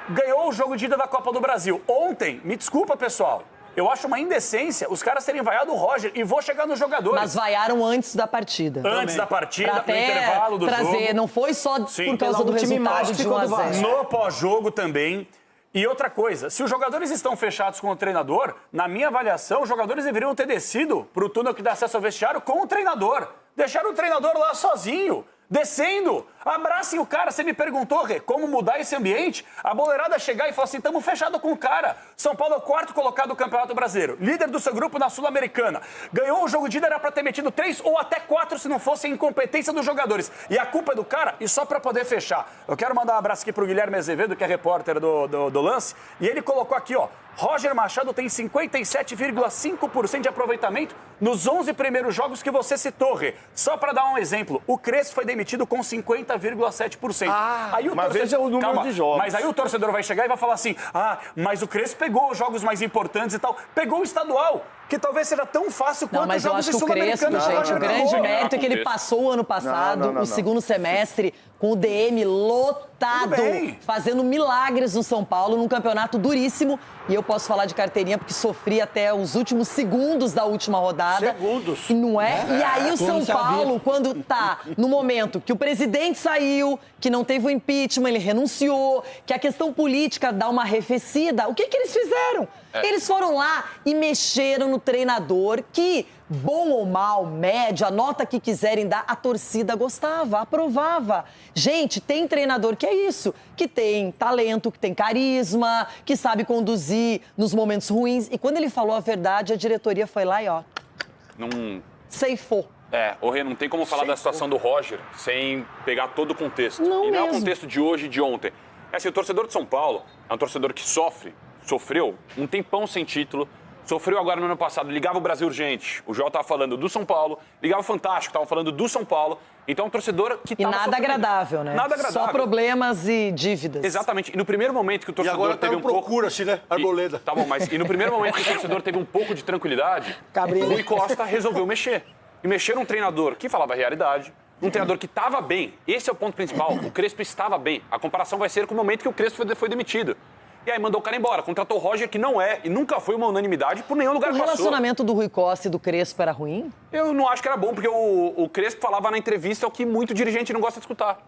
Ganhou o jogo de ida da Copa do Brasil. Ontem, me desculpa, pessoal, eu acho uma indecência os caras terem vaiado o Roger e vou chegar nos jogadores. Mas vaiaram antes da partida. Antes da partida, pra no intervalo do jogo. Não foi só por causa do resultado de 1-0. No pós-jogo também. E outra coisa, se os jogadores estão fechados com o treinador, na minha avaliação, os jogadores deveriam ter descido para o túnel que dá acesso ao vestiário com o treinador. Deixaram o treinador lá sozinho, descendo. Abracem o cara. Você me perguntou, Rê, como mudar esse ambiente? A boleirada chegar e falar assim, estamos fechados com o cara. São Paulo é o 4º colocado do Campeonato Brasileiro. Líder do seu grupo na Sul-Americana. Ganhou o jogo de ida, era para ter metido 3 ou até 4 se não fosse a incompetência dos jogadores. E a culpa é do cara, e só para poder fechar. Eu quero mandar um abraço aqui pro Guilherme Azevedo, que é repórter do lance. E ele colocou aqui, ó. Roger Machado tem 57,5% de aproveitamento nos 11 primeiros jogos que você citou, Rê. Só para dar um exemplo, o Crespo foi demitido com 50,7%. Mas veja o número de jogos. Mas aí o torcedor vai chegar e vai falar assim, mas o Crespo pegou os jogos mais importantes e tal. Pegou o estadual, que talvez seja tão fácil quanto os jogos de Sul-Americana. Mas eu acho que o grande mérito é que ele passou o ano passado, o segundo semestre, com o DM lotado, fazendo milagres no São Paulo, num campeonato duríssimo. E eu posso falar de carteirinha porque sofri até os últimos segundos da última rodada. Segundos. E não é? E aí o São Paulo, quando tá no momento que o presidente saiu, que não teve o impeachment, ele renunciou, que a questão política dá uma arrefecida, o que eles fizeram? Eles foram lá e mexeram no treinador que, bom ou mal, médio, a nota que quiserem dar, a torcida gostava, aprovava. Gente, tem treinador que é isso, que tem talento, que tem carisma, que sabe conduzir nos momentos ruins. E quando ele falou a verdade, a diretoria foi lá e, ó, ceifou. Rê, não tem como falar da situação do Roger sem pegar todo o contexto. Não é o contexto de hoje e de ontem. É assim, o torcedor de São Paulo é um torcedor que sofreu um tempão sem título, sofreu agora no ano passado, ligava o Brasil Urgente, o João estava falando do São Paulo, ligava o Fantástico, estava falando do São Paulo, então é um torcedor que E nada agradável, né? Nada agradável. Só problemas e dívidas. Exatamente, e no primeiro momento que o torcedor agora teve procura-se, né? Arboleda. Tá bom, mas e no primeiro momento que o torcedor teve um pouco de tranquilidade, o Rui Costa resolveu mexer. E mexer num treinador que falava a realidade, um treinador que estava bem. Esse é o ponto principal, o Crespo estava bem. A comparação vai ser com o momento que o Crespo foi demitido. E aí mandou o cara embora, contratou o Roger, que não é e nunca foi uma unanimidade por nenhum lugar que passou. O relacionamento do Rui Costa e do Crespo era ruim? Eu não acho que era bom, porque o Crespo falava na entrevista o que muito dirigente não gosta de escutar.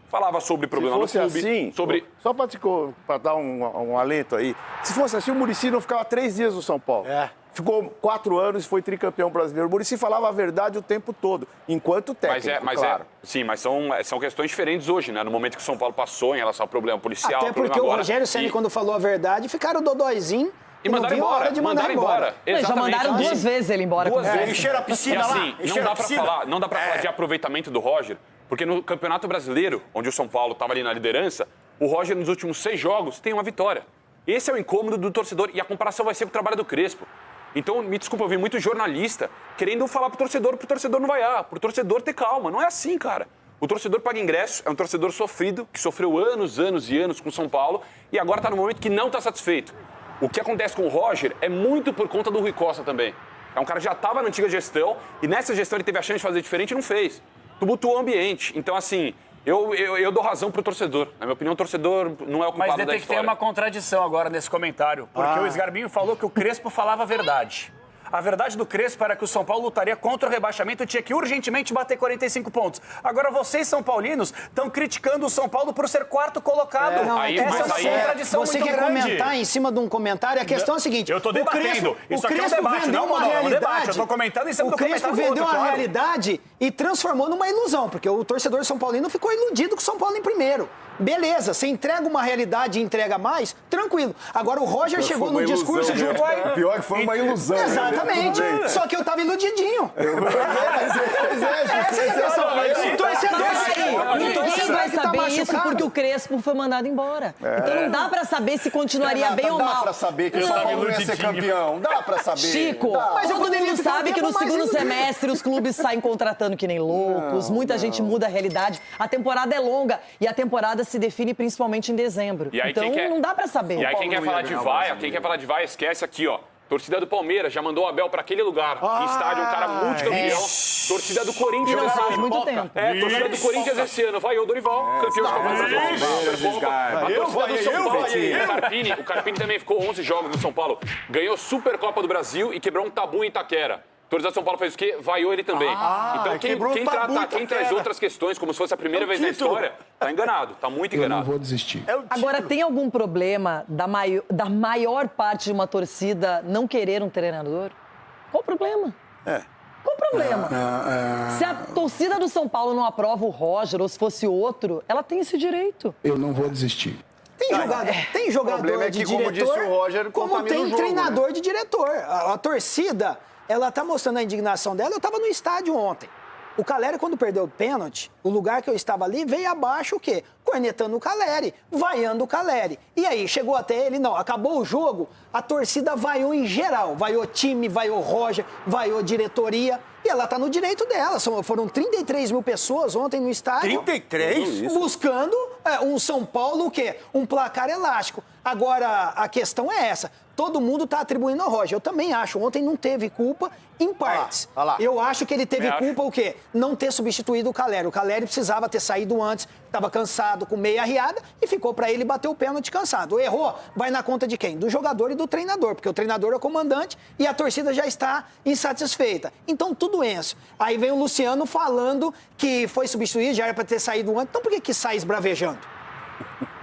Falava sobre problema no clube, assim, sobre... Só para dar um alento aí, se fosse assim, o Muricy não ficava 3 dias no São Paulo. Ficou 4 anos e foi tricampeão brasileiro. O Muricy falava a verdade o tempo todo, enquanto técnico, claro. Sim, mas são questões diferentes hoje, né? No momento que o São Paulo passou em relação ao problema policial... Até porque o Rogério Ceni, quando falou a verdade, ficaram dodóizinho, E mandaram embora. Mandaram embora. Já mandaram 2 vezes ele embora. Duas vezes. Encheram a piscina e assim, lá. não dá pra falar de aproveitamento do Roger, porque no Campeonato Brasileiro, onde o São Paulo estava ali na liderança, o Roger nos últimos 6 jogos tem uma vitória. Esse é o incômodo do torcedor e a comparação vai ser com o trabalho do Crespo. Então, me desculpa, eu vi muito jornalista querendo falar pro torcedor não vaiar, pro torcedor ter calma. Não é assim, cara. O torcedor paga ingresso, é um torcedor sofrido, que sofreu anos e anos com o São Paulo e agora está no momento que não está satisfeito. O que acontece com o Roger é muito por conta do Rui Costa também. É um cara que já estava na antiga gestão e nessa gestão ele teve a chance de fazer diferente e não fez. Tumultuou o ambiente. Então, assim, eu dou razão pro torcedor. Na minha opinião, o torcedor não é o culpado da história. Mas tem que ter uma contradição agora nesse comentário, porque o Sgarbinho falou que o Crespo falava a verdade. A verdade do Crespo era que o São Paulo lutaria contra o rebaixamento e tinha que urgentemente bater 45 pontos. Agora vocês, são paulinos, estão criticando o São Paulo por ser 4º colocado. Essa é uma contradição você muito quer grande. comentar em cima de um comentário? A questão é a seguinte... Eu estou debatendo. Isso aqui é um debate, não uma um debate. Eu estou comentando em cima do comentário do outro, vendeu uma realidade e transformou numa ilusão, porque o torcedor São Paulino ficou iludido com o São Paulo em primeiro. Beleza, você entrega uma realidade e entrega mais, tranquilo. Agora o Roger chegou no discurso de um... Pior que foi uma ilusão. Exatamente. Só que eu tava iludidinho. Ninguém vai saber isso porque o Crespo foi mandado embora. Então não dá pra saber se continuaria bem ou mal. Dá pra saber que o São Paulo ia ser campeão. Dá pra saber. Chico, mas todo mundo sabe que no segundo semestre os clubes saem contratando que nem loucos. Muita gente muda a realidade. A temporada é longa e a temporada se define principalmente em dezembro. E aí, então não dá pra saber. E aí quem quer falar de vaia, esquece aqui, ó. Torcida do Palmeiras já mandou o Abel pra aquele lugar. Em estádio, um cara multicampeão. Torcida do Corinthians não esse faz ano. muito tempo. Torcida do Corinthians esse ano. Vai o Dorival, campeão de Copa do Supercopa. A torcida do São Paulo. O Carpini também ficou 11 jogos no São Paulo. Ganhou Supercopa do Brasil e quebrou um tabu em Itaquera. A torcida do São Paulo fez o quê? Vaiou ele também. Então quem traz outras questões, como se fosse a primeira vez na história, tá enganado, tá muito enganado. Eu não vou desistir. Agora, tem algum problema da maior parte de uma torcida não querer um treinador? Qual o problema? Qual o problema? Se a torcida do São Paulo não aprova o Roger ou se fosse outro, ela tem esse direito. Eu não vou desistir. Tem jogador de diretor, como disse o Roger, como tem treinador de diretor. A torcida, ela tá mostrando a indignação dela. Eu tava no estádio ontem. O Caleri, quando perdeu o pênalti, o lugar que eu estava ali veio abaixo o quê? Cornetando o Caleri, vaiando o Caleri. E aí, chegou até ele, não, acabou o jogo, a torcida vaiou em geral. Vaiou time, vaiou Roger, vaiou diretoria. E ela tá no direito dela. Foram 33 mil pessoas ontem no estádio. 33? Buscando um São Paulo, o quê? Um placar elástico. Agora, a questão é essa. Todo mundo tá atribuindo ao Roger. Eu também acho. Ontem não teve culpa em partes. Eu acho que ele teve culpa o quê? Não ter substituído o Caleri. O Caleri precisava ter saído antes, estava cansado, com meia arriada, e ficou para ele bater o pênalti cansado. Errou, vai na conta de quem? Do jogador e do treinador, porque o treinador é o comandante e a torcida já está insatisfeita. Então, tudo isso. Aí vem o Luciano falando que foi substituído, já era para ter saído antes. Então, por que sai esbravejando?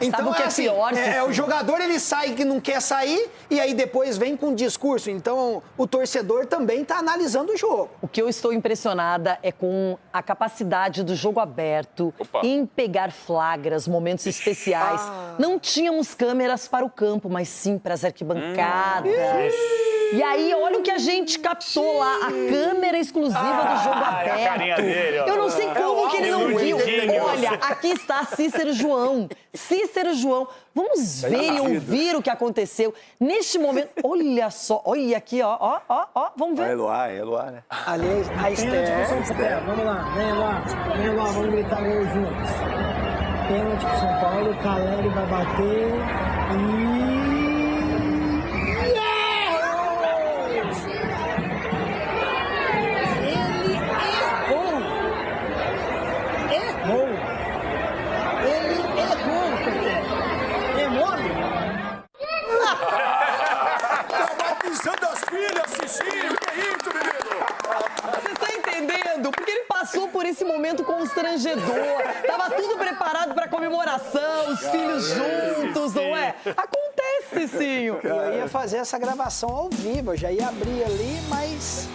Então, sabe o que é assim, pior? O jogador, ele sai que não quer sair e aí depois vem com discurso. Então, o torcedor também está analisando o jogo. O que eu estou impressionada é com a capacidade do jogo aberto em pegar flagras, momentos especiais. Não tínhamos câmeras para o campo, mas sim para as arquibancadas. E aí, olha o que a gente captou lá, a câmera exclusiva do jogo aberto. Eu não sei como que ele não viu. Olha, aqui está Cícero João. Cícero João. Vamos ver e ouvir o que aconteceu neste momento. Olha só, olha aqui, ó, vamos ver. É Eloá, né? Ali, a Esther. Vamos lá, vem lá, vamos gritar gol juntos. Pênalti pro São Paulo, o Caleri vai bater e... das filhas, Xixi, que é isso, menino? Você tá entendendo? Porque ele passou por esse momento constrangedor. Tava tudo preparado pra comemoração, os filhos juntos, não é? Acontece, Cinho. Eu ia fazer essa gravação ao vivo, eu já ia abrir ali, mas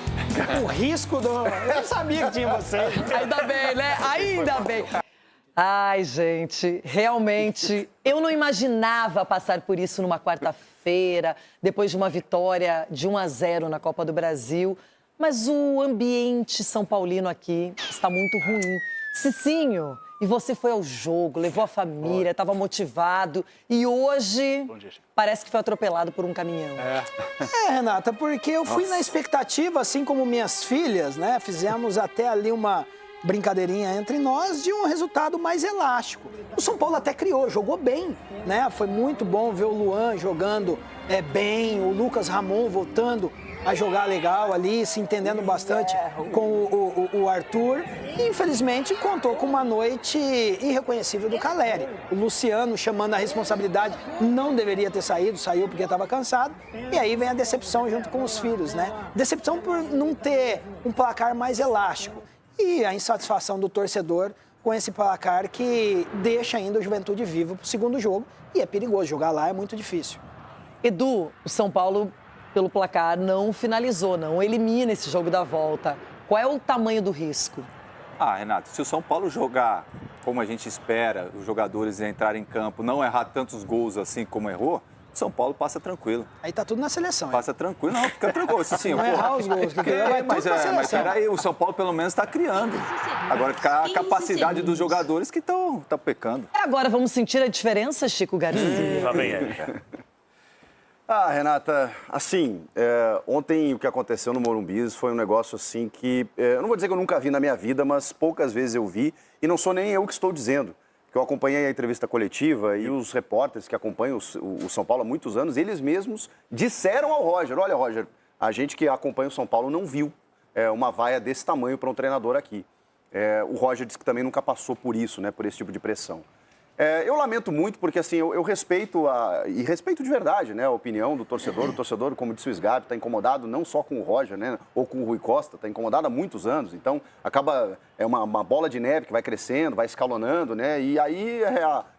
o risco do... Eu não sabia que tinha você. Ainda bem, né? Ainda bem. Ai, gente, realmente, eu não imaginava passar por isso numa quarta-feira, depois de uma vitória de 1-0 na Copa do Brasil. Mas o ambiente são paulino aqui está muito ruim. Cicinho, e você foi ao jogo, levou a família, estava motivado e hoje parece que foi atropelado por um caminhão. Renata, porque eu fui na expectativa, assim como minhas filhas, né? Fizemos até ali uma brincadeirinha entre nós de um resultado mais elástico. O São Paulo até criou, jogou bem, né? Foi muito bom ver o Luan jogando bem, o Lucas Ramon voltando a jogar legal ali, se entendendo bastante com o Arthur. E, infelizmente, contou com uma noite irreconhecível do Calleri. O Luciano, chamando a responsabilidade, não deveria ter saído, saiu porque estava cansado. E aí vem a decepção junto com os filhos, né? Decepção por não ter um placar mais elástico. E a insatisfação do torcedor com esse placar que deixa ainda o Juventude vivo para o segundo jogo. E é perigoso, jogar lá é muito difícil. Edu, o São Paulo, pelo placar, não finalizou, não elimina esse jogo da volta. Qual é o tamanho do risco? Renato, se o São Paulo jogar como a gente espera, os jogadores entrarem em campo, não errar tantos gols assim como errou, o São Paulo passa tranquilo. Aí tá tudo na seleção. Passa tranquilo, não, fica tranquilo. Sim, não errar os gols, mas peraí, o São Paulo pelo menos está criando. Agora, a capacidade dos jogadores que estão pecando. Agora vamos sentir a diferença, Chico Garcia? Lá vem ele. Renata, assim, ontem o que aconteceu no Morumbi foi um negócio assim que, eu não vou dizer que eu nunca vi na minha vida, mas poucas vezes eu vi, e não sou nem eu que estou dizendo. Que eu acompanhei a entrevista coletiva e os repórteres que acompanham o São Paulo há muitos anos, eles mesmos disseram ao Roger, olha, Roger, a gente que acompanha o São Paulo não viu uma vaia desse tamanho para um treinador aqui. O Roger disse que também nunca passou por isso, né, por esse tipo de pressão. Eu lamento muito porque, assim, eu respeito, e respeito de verdade, né, a opinião do torcedor. O torcedor, como disse o Sgarbi, está incomodado não só com o Roger, né, ou com o Rui Costa, está incomodado há muitos anos. Então, acaba, uma bola de neve que vai crescendo, vai escalonando, né, e aí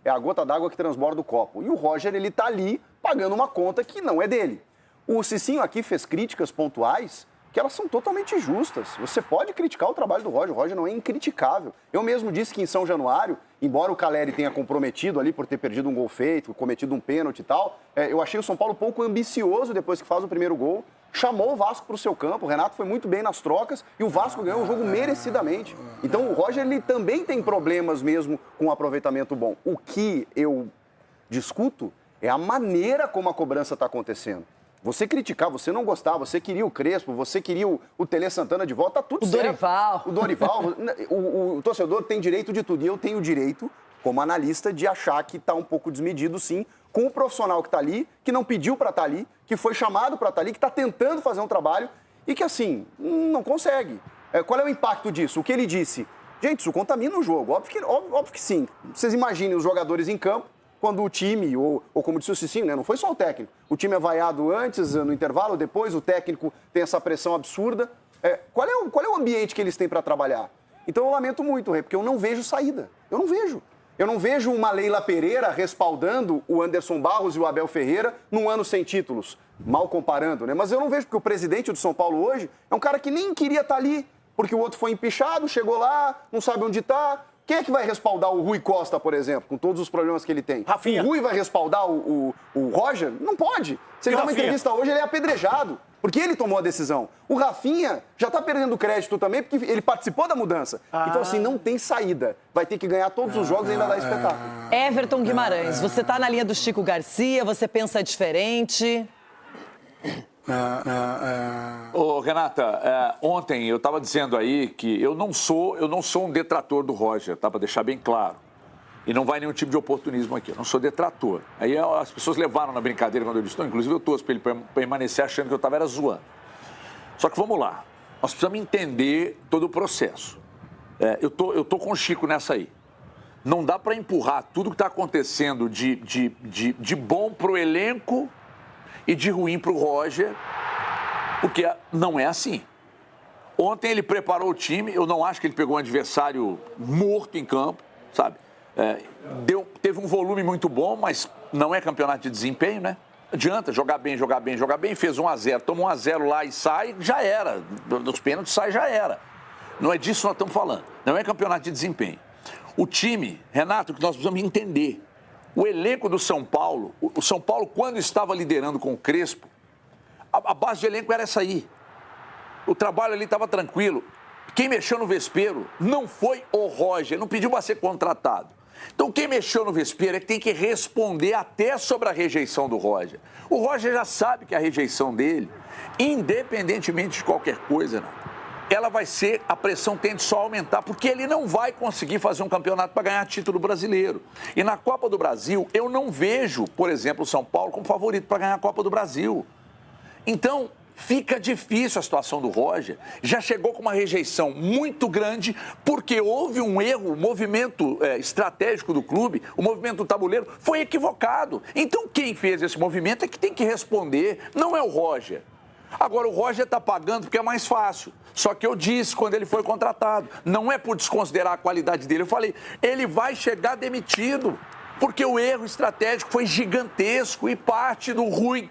é a gota d'água que transborda o copo. E o Roger, ele está ali pagando uma conta que não é dele. O Cicinho aqui fez críticas pontuais que elas são totalmente justas. Você pode criticar o trabalho do Roger, o Roger não é incriticável. Eu mesmo disse que em São Januário, embora o Calleri tenha comprometido ali por ter perdido um gol feito, cometido um pênalti e tal, eu achei o São Paulo pouco ambicioso depois que faz o primeiro gol, chamou o Vasco para o seu campo, o Renato foi muito bem nas trocas e o Vasco ganhou o jogo merecidamente. Então o Roger, ele também tem problemas mesmo com um aproveitamento bom. O que eu discuto é a maneira como a cobrança está acontecendo. Você criticar, você não gostar, você queria o Crespo, você queria o Tele Santana de volta, tá tudo certo. O Dorival. O torcedor tem direito de tudo. E eu tenho direito, como analista, de achar que está um pouco desmedido, sim, com o profissional que está ali, que não pediu para estar ali, que foi chamado para estar ali, que está tentando fazer um trabalho e que, assim, não consegue. Qual é o impacto disso? O que ele disse? Gente, isso contamina o jogo. Óbvio que sim. Vocês imaginem os jogadores em campo, quando o time, ou como disse o Cicinho, né, não foi só o técnico, o time é vaiado antes, no intervalo, depois o técnico tem essa pressão absurda. Qual é o ambiente que eles têm para trabalhar? Então eu lamento muito, Rê, porque eu não vejo saída. Eu não vejo. Eu não vejo uma Leila Pereira respaldando o Anderson Barros e o Abel Ferreira num ano sem títulos, mal comparando, né? Mas eu não vejo, porque o presidente do São Paulo hoje é um cara que nem queria estar ali, porque o outro foi empichado, chegou lá, não sabe onde está. Quem é que vai respaldar o Rui Costa, por exemplo, com todos os problemas que ele tem? Rafinha. O Rui vai respaldar o Roger? Não pode. Se ele dá uma entrevista hoje, ele é apedrejado, porque ele tomou a decisão. O Rafinha já está perdendo crédito também, porque ele participou da mudança. Então, assim, não tem saída. Vai ter que ganhar todos os jogos e ainda dar espetáculo. Everton Guimarães, você está na linha do Chico Garcia, você pensa diferente? Renata, ontem eu estava dizendo aí que eu não sou um detrator do Roger, tá? Para deixar bem claro. E não vai nenhum tipo de oportunismo aqui, eu não sou detrator. Aí as pessoas levaram na brincadeira quando eu disse, inclusive eu torço para ele permanecer achando que eu estava zoando. Só que vamos lá, nós precisamos entender todo o processo. Eu tô com o Chico nessa aí. Não dá para empurrar tudo que está acontecendo de bom para o elenco e de ruim para o Roger, porque não é assim. Ontem ele preparou o time, eu não acho que ele pegou um adversário morto em campo, sabe? Teve um volume muito bom, mas não é campeonato de desempenho, né? Adianta jogar bem, fez 1-0, toma 1-0 lá e sai, já era. Dos pênaltis sai, já era. Não é disso que nós estamos falando. Não é campeonato de desempenho. O time, Renato, que nós precisamos entender, o elenco do São Paulo, o São Paulo, quando estava liderando com o Crespo, a base de elenco era essa aí. O trabalho ali estava tranquilo. Quem mexeu no vespeiro não foi o Roger, não pediu para ser contratado. Então, quem mexeu no vespeiro é que tem que responder até sobre a rejeição do Roger. O Roger já sabe que a rejeição dele, independentemente de qualquer coisa, ela vai ser, a pressão tende só a aumentar, porque ele não vai conseguir fazer um campeonato para ganhar título brasileiro. E na Copa do Brasil, eu não vejo, por exemplo, o São Paulo como favorito para ganhar a Copa do Brasil. Então, fica difícil a situação do Roger. Já chegou com uma rejeição muito grande, porque houve um erro, o movimento estratégico do clube, o movimento do tabuleiro, foi equivocado. Então, quem fez esse movimento é que tem que responder, não é o Roger. Agora, o Roger está pagando porque é mais fácil. Só que eu disse quando ele foi contratado, não é por desconsiderar a qualidade dele. Eu falei, ele vai chegar demitido. Porque o erro estratégico foi gigantesco e parte do Rui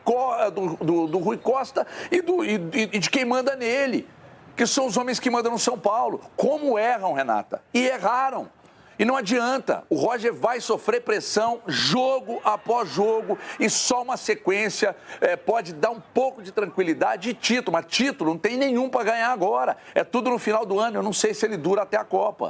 Costa e de quem manda nele, que são os homens que mandam no São Paulo. Como erram, Renata? E erraram. E não adianta, o Roger vai sofrer pressão jogo após jogo e só uma sequência pode dar um pouco de tranquilidade e título, mas título não tem nenhum para ganhar agora. É tudo no final do ano, eu não sei se ele dura até a Copa.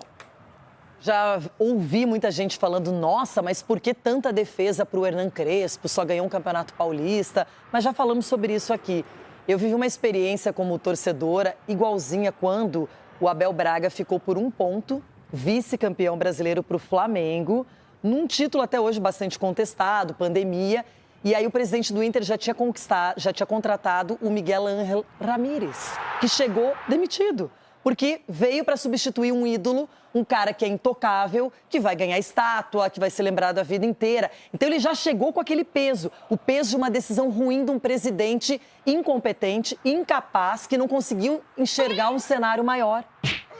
Já ouvi muita gente falando, nossa, mas por que tanta defesa para o Hernan Crespo? Só ganhou um Campeonato Paulista. Mas já falamos sobre isso aqui. Eu vivi uma experiência como torcedora igualzinha quando o Abel Braga ficou por 1 ponto, vice-campeão brasileiro para o Flamengo, num título até hoje bastante contestado, pandemia. E aí o presidente do Inter já tinha contratado o Miguel Ángel Ramírez, que chegou demitido. Porque veio para substituir um ídolo, um cara que é intocável, que vai ganhar estátua, que vai ser lembrado a vida inteira. Então ele já chegou com aquele peso, o peso de uma decisão ruim de um presidente incompetente, incapaz, que não conseguiu enxergar um cenário maior.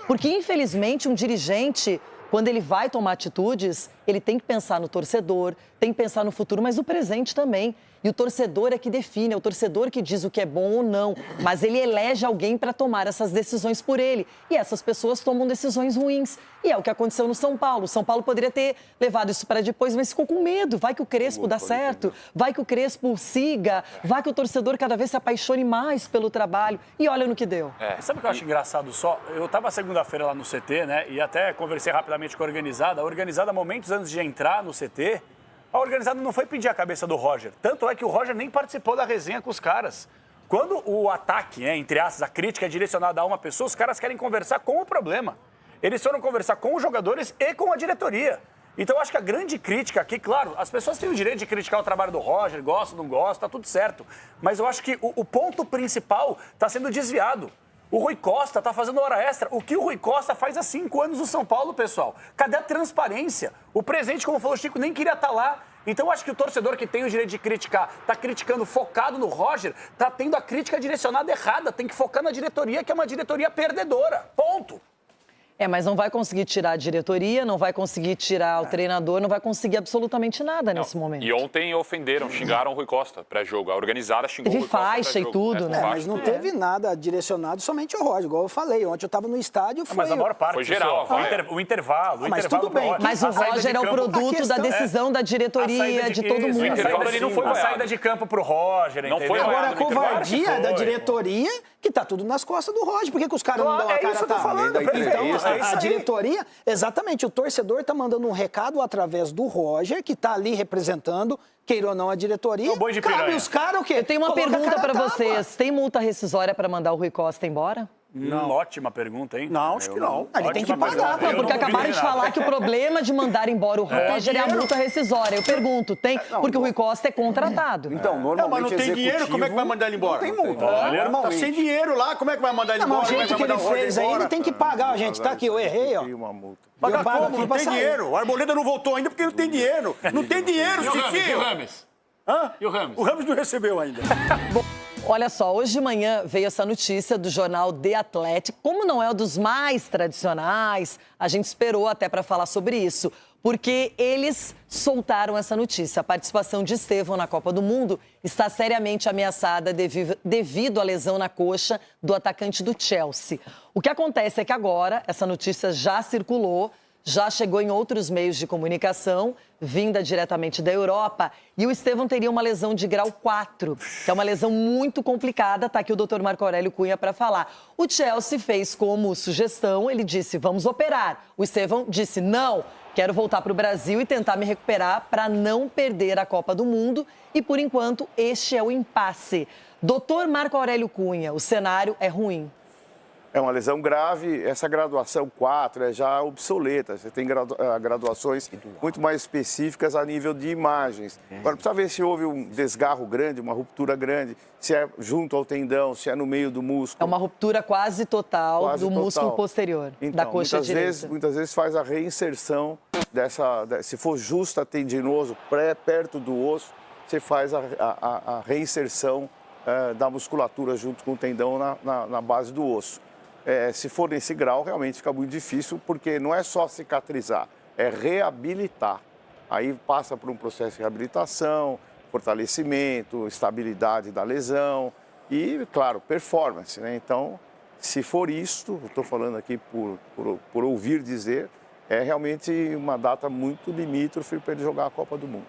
Porque, infelizmente, um dirigente, quando ele vai tomar atitudes, ele tem que pensar no torcedor, tem que pensar no futuro, mas no presente também. E o torcedor é que define, é o torcedor que diz o que é bom ou não. Mas ele elege alguém para tomar essas decisões por ele. E essas pessoas tomam decisões ruins. E é o que aconteceu no São Paulo. O São Paulo poderia ter levado isso para depois, mas ficou com medo. Vai que o Crespo dá certo, vai que o Crespo siga, vai que o torcedor cada vez se apaixone mais pelo trabalho. E olha no que deu. Sabe o que eu acho engraçado só? Eu estava segunda-feira lá no CT, né? E até conversei rapidamente com a organizada. A organizada, momentos antes de entrar no CT, a organizada não foi pedir a cabeça do Roger. Tanto é que o Roger nem participou da resenha com os caras. Quando o ataque, entre aspas, a crítica é direcionada a uma pessoa, os caras querem conversar com o problema. Eles foram conversar com os jogadores e com a diretoria. Então, eu acho que a grande crítica aqui, claro, as pessoas têm o direito de criticar o trabalho do Roger, gosta, não gosta, tá tudo certo. Mas eu acho que o ponto principal está sendo desviado. O Rui Costa está fazendo hora extra. O que o Rui Costa faz há 5 anos no São Paulo, pessoal? Cadê a transparência? O presidente, como falou o Chico, nem queria estar lá. Então, eu acho que o torcedor que tem o direito de criticar, está criticando focado no Roger, está tendo a crítica direcionada errada. Tem que focar na diretoria, que é uma diretoria perdedora. Ponto. Mas não vai conseguir tirar a diretoria, não vai conseguir tirar o treinador, não vai conseguir absolutamente nada nesse momento. E ontem ofenderam, xingaram o Rui Costa pré-jogo. A organizada xingou o Rui Costa. Teve faixa e tudo, né? Mas não teve nada direcionado somente ao Roger, igual eu falei. Ontem eu estava no estádio, foi... Mas a maior parte... Foi geral. O intervalo. Mas tudo bem. Mas o Roger é o produto da decisão da diretoria, de todo mundo. O intervalo ele não foi a saída de campo pro Roger, não foi agora a covardia da diretoria, que tá tudo nas costas do Roger. Por que os caras não dão a cara? É isso que eu tô falando, então, a diretoria... Exatamente, o torcedor está mandando um recado através do Roger, que está ali representando, queira ou não, a diretoria. Cabe os caras o quê? Eu tenho uma pergunta para vocês. Tem multa rescisória para mandar o Rui Costa embora? Não. Ótima pergunta, hein? Não, acho que não. Ele tem que pagar. Porque acabaram de falar que o problema de mandar embora o Roger é a multa rescisória. Eu pergunto, tem? Porque o Rui Costa é contratado. Então, normalmente mas não tem dinheiro, como é que vai mandar ele embora? Não tem multa. Tá sem dinheiro lá, como é que vai mandar ele embora? Mas o jeito que ele fez aí, ele tem que pagar, gente. Tá aqui, eu errei, ó. Pagar como? Não tem dinheiro. O Arboleda não voltou ainda porque não tem dinheiro. Não tem dinheiro, Cicinho. E o Rames? Hã? E o Rames? O Rames não recebeu ainda. Olha só, hoje de manhã veio essa notícia do jornal The Athletic. Como não é um dos mais tradicionais, a gente esperou até para falar sobre isso, porque eles soltaram essa notícia. A participação de Estevão na Copa do Mundo está seriamente ameaçada devido à lesão na coxa do atacante do Chelsea. O que acontece é que agora essa notícia já circulou, já chegou em outros meios de comunicação, vinda diretamente da Europa, e o Estevão teria uma lesão de grau 4, que é uma lesão muito complicada, tá aqui o doutor Marco Aurélio Cunha para falar. O Chelsea fez como sugestão, ele disse, vamos operar. O Estevão disse, não, quero voltar para o Brasil e tentar me recuperar para não perder a Copa do Mundo, e por enquanto este é o impasse. Doutor Marco Aurélio Cunha, o cenário é ruim. É uma lesão grave, essa graduação 4 é já obsoleta. Você tem graduações muito mais específicas a nível de imagens. Agora, precisa ver se houve um desgarro grande, uma ruptura grande, se é junto ao tendão, se é no meio do músculo. É uma ruptura quase total do músculo posterior, então, da coxa direita. Muitas vezes faz a reinserção se for justa tendinoso, perto do osso, você faz a reinserção da musculatura junto com o tendão na base do osso. Se for nesse grau, realmente fica muito difícil, porque não é só cicatrizar, é reabilitar. Aí passa por um processo de reabilitação, fortalecimento, estabilidade da lesão e, claro, performance, né? Então, se for isto, estou falando aqui por ouvir dizer, é realmente uma data muito limítrofe para ele jogar a Copa do Mundo.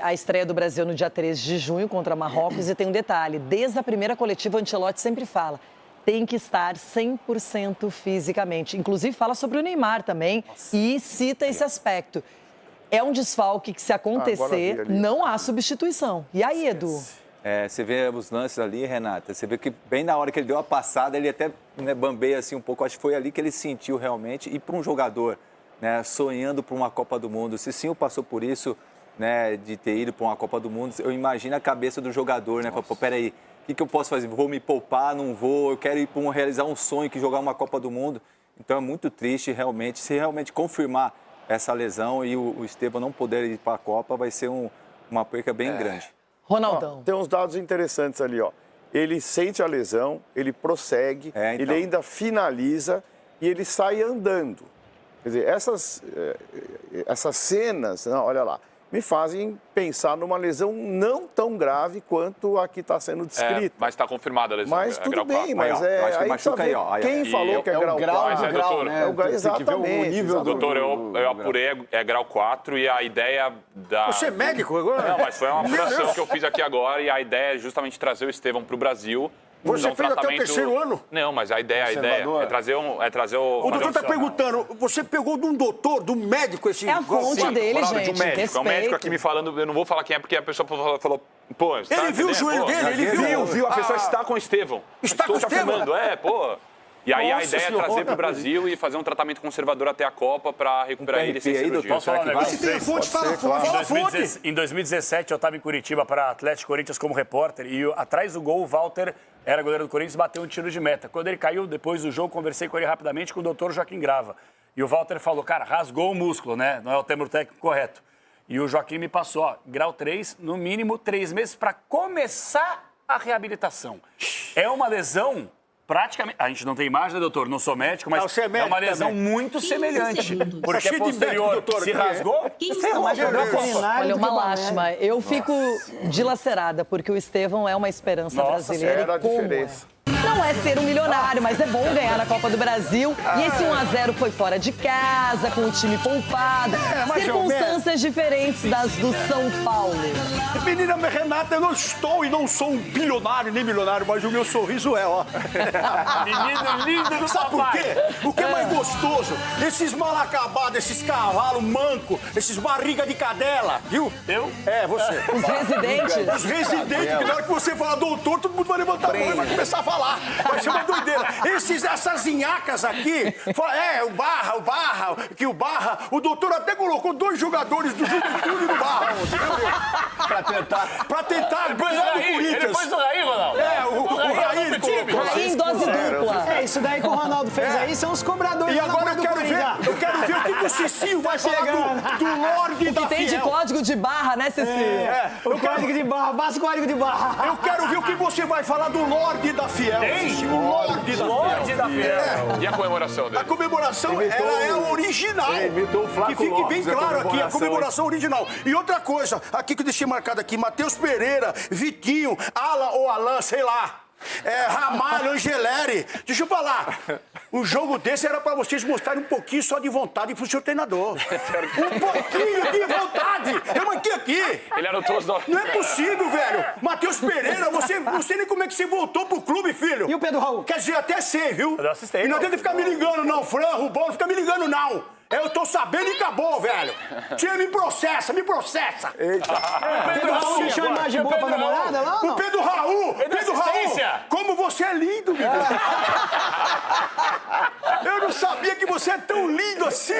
A estreia do Brasil no dia 13 de junho contra Marrocos, e tem um detalhe, desde a primeira coletiva, o Ancelotti sempre fala, tem que estar 100% fisicamente. Inclusive, fala sobre o Neymar também e cita esse aspecto. É um desfalque que, se acontecer, não há substituição. E aí, Edu? Você vê os lances ali, Renata, você vê que bem na hora que ele deu a passada, ele até bambeia assim um pouco. Acho que foi ali que ele sentiu realmente. E para um jogador, né, sonhando por uma Copa do Mundo, se sim passou por isso, né, de ter ido para uma Copa do Mundo, eu imagino a cabeça do jogador, né? Pô, peraí. O que eu posso fazer? Vou me poupar? Não vou? Eu quero ir para realizar um sonho, que jogar uma Copa do Mundo. Então é muito triste, realmente. Se realmente confirmar essa lesão e o Estevão não poder ir para a Copa, vai ser uma perca bem grande. Ronaldão. Tem uns dados interessantes ali, ó. Ele sente a lesão, ele prossegue, então. ele ainda finaliza e ele sai andando. Quer dizer, essas cenas, não, olha lá, me fazem pensar numa lesão não tão grave quanto a que está sendo descrita. Mas está confirmada a lesão. Mas tudo grau bem, 4. mas acho que machuca aí, ó. Quem falou que é grau 4? Doutor, né? Exatamente. Doutor, eu apurei, é grau 4 e a ideia da... Você é médico agora? Não, mas foi uma apuração que eu fiz aqui agora e a ideia é justamente trazer o Estevão para o Brasil. Você fez até o terceiro ano? Não, mas a ideia é trazer o... O doutor está perguntando, você pegou de um doutor, de um médico esse... É a fonte dele, gente, de um médico. É um médico aqui me falando, eu não vou falar quem é, porque a pessoa falou... Pô, ele viu o joelho dele, ele viu. A pessoa está com o Estevão. Está com o Estevão? pô... E aí Nossa a ideia senhora, é trazer para o Brasil e fazer um tratamento conservador até a Copa para recuperar ele sem cirurgia. Posso falar um negócio? Fala fonte. Em 2017, eu estava em Curitiba para Atlético Corinthians como repórter e atrás do gol, o Walter era goleiro do Corinthians, bateu um tiro de meta. Quando ele caiu, depois do jogo, conversei com ele rapidamente com o doutor Joaquim Grava. E o Walter falou, cara, rasgou o músculo, né? Não é o termo técnico correto. E o Joaquim me passou, ó, grau 3, no mínimo 3 meses para começar a reabilitação. É uma lesão... Praticamente, a gente não tem imagem, né, doutor? Não sou médico, mas você é médico uma lesão também. muito semelhante. Porque Tá a posterior médico, doutor, se rasgou, Mas olha, uma lástima. Eu fico dilacerada, porque o Estevão é uma esperança brasileira. Era a como diferença. Não é ser um milionário, mas é bom ganhar na Copa do Brasil. E esse 1-0 foi fora de casa, com o time poupado. Circunstâncias diferentes das do São Paulo. Menina Renata, eu não estou e não sou um bilionário nem milionário, mas o meu sorriso é, ó. Menino lindo do Sabe por quê? O que é mais gostoso? Esses mal acabados, esses cavalos manco, esses barriga de cadela, viu? Eu? É, você. Os residentes. Os residentes, porque na hora que você falar doutor, todo mundo vai levantar a mão e vai começar a falar. Vai ser uma doideira. Essas inhacas aqui, o doutor até colocou 2 jogadores do Juventude no Barra. Pra tentar ganhar do Corinthians. Ele pôs o Raí, Ronaldo. O Raí colocou. Raí em dose dupla. Isso daí que o Ronaldo fez aí são os cobradores. E agora eu quero ver o que o Cicinho vai falar do Lorde da O que tem de Fiel. código de barra, né, Cicinho? O código de barra, basta o código de barra. Eu quero ver o que você vai falar do Lorde da Fiel. O Lorde da Fiel. E a comemoração dele? A comemoração, ela é a original. Que fique bem claro aqui, a comemoração original. E outra coisa, aqui que eu deixei marcado aqui, Matheus Pereira, Vitinho, Alan ou Alan, sei lá. Ramalho, Angeleri. Deixa eu falar. Um jogo desse era pra vocês mostrarem um pouquinho só de vontade pro seu treinador. Um pouquinho de vontade. Eu manquei aqui. Ele anotou os nomes. Não é possível, velho. Matheus Pereira, você não sei nem como é que você voltou pro clube, filho. E o Pedro Raul? Quer dizer, até sei, viu? Eu assistei, E não adianta ficar me ligando, não. Fran, Rubão, não fica me ligando, não. Eu tô sabendo e acabou, velho. Tia, me processa, me processa. Eita. Pedro Raul deixou a imagem boa pra namorada lá ou não? O Pedro Raul, como você é lindo, meu. Eu não sabia que você é tão lindo assim.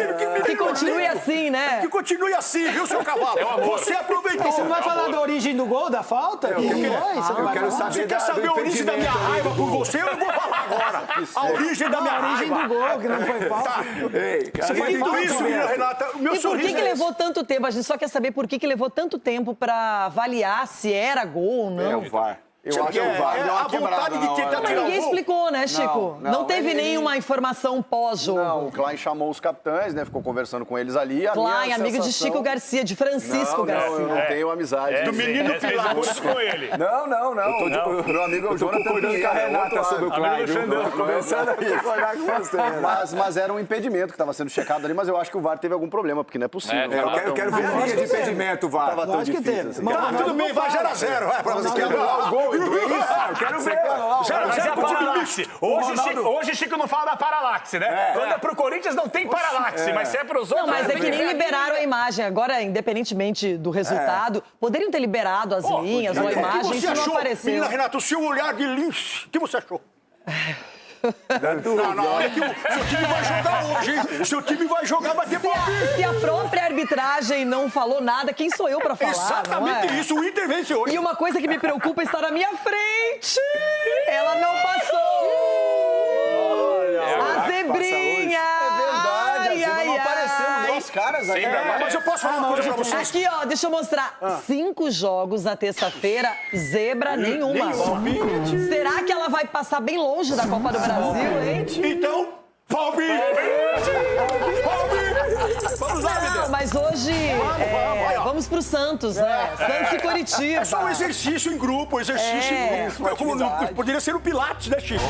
Que continue assim, né? Que continue assim, viu, seu cavalo? Você aproveitou. Você não vai falar da origem do gol, da falta? Eu quero saber. Você quer saber a origem da minha raiva por você? Eu não vou falar agora. A origem da minha raiva. A origem do gol, que não foi falta. Você foi tudo isso, menina Renata. O meu E por que sorriso levou tanto tempo? A gente só quer saber por que levou tanto tempo pra avaliar se era gol ou não. É o VAR. Eu acho que o VAR deu uma quebrada na hora. Mas ninguém explicou, né, Chico? Não teve nenhuma informação pós-jogo. Não, o Klein chamou os capitães, né? Ficou conversando com eles ali. Klein, amigo de Chico Garcia, de Francisco Garcia. Não, eu não tenho amizade. Do menino Pilatos com ele. Não. Meu amigo é o Jonathan Pinheiro. A Renata sobre o Klein. Começando a concordar com você. Mas era um impedimento que estava sendo checado ali, mas eu acho que o VAR teve algum problema, porque não é possível. Eu quero ver a linha de impedimento, VAR. Tava tão difícil. Tudo bem, vai 0-0. Vai, pra você quebrar o gol, é isso? Eu quero ver. Mas é a paralaxe. Hoje Chico não fala da paralaxe, né? Quando é pro Corinthians não tem paralaxe, mas se é pros outros... Não, mas é que nem liberaram a imagem. Agora, independentemente do resultado, poderiam ter liberado as linhas ou a imagem, isso não apareceu. Menina Renata, o seu olhar de lince, o que você achou? Não, olha que seu time vai jogar hoje, hein? Seu time vai jogar, vai ter palpite. Se a própria arbitragem não falou nada, quem sou eu pra falar? Exatamente não é? isso, o Inter vence hoje. E uma coisa que me preocupa está na minha frente. Ela não passou. A zebrinha. Caras aí. Mas eu posso falar uma coisa pra vocês? Aqui, ó, deixa eu mostrar. 5 jogos na terça-feira, zebra nenhuma. Será que ela vai passar bem longe da Copa do Brasil, hein? Então, palpite! Vamos lá, Não, mas hoje vamos pro Santos, né? Santos e Coritiba. É só um exercício em grupo, Poderia ser o Pilates, né, Chico?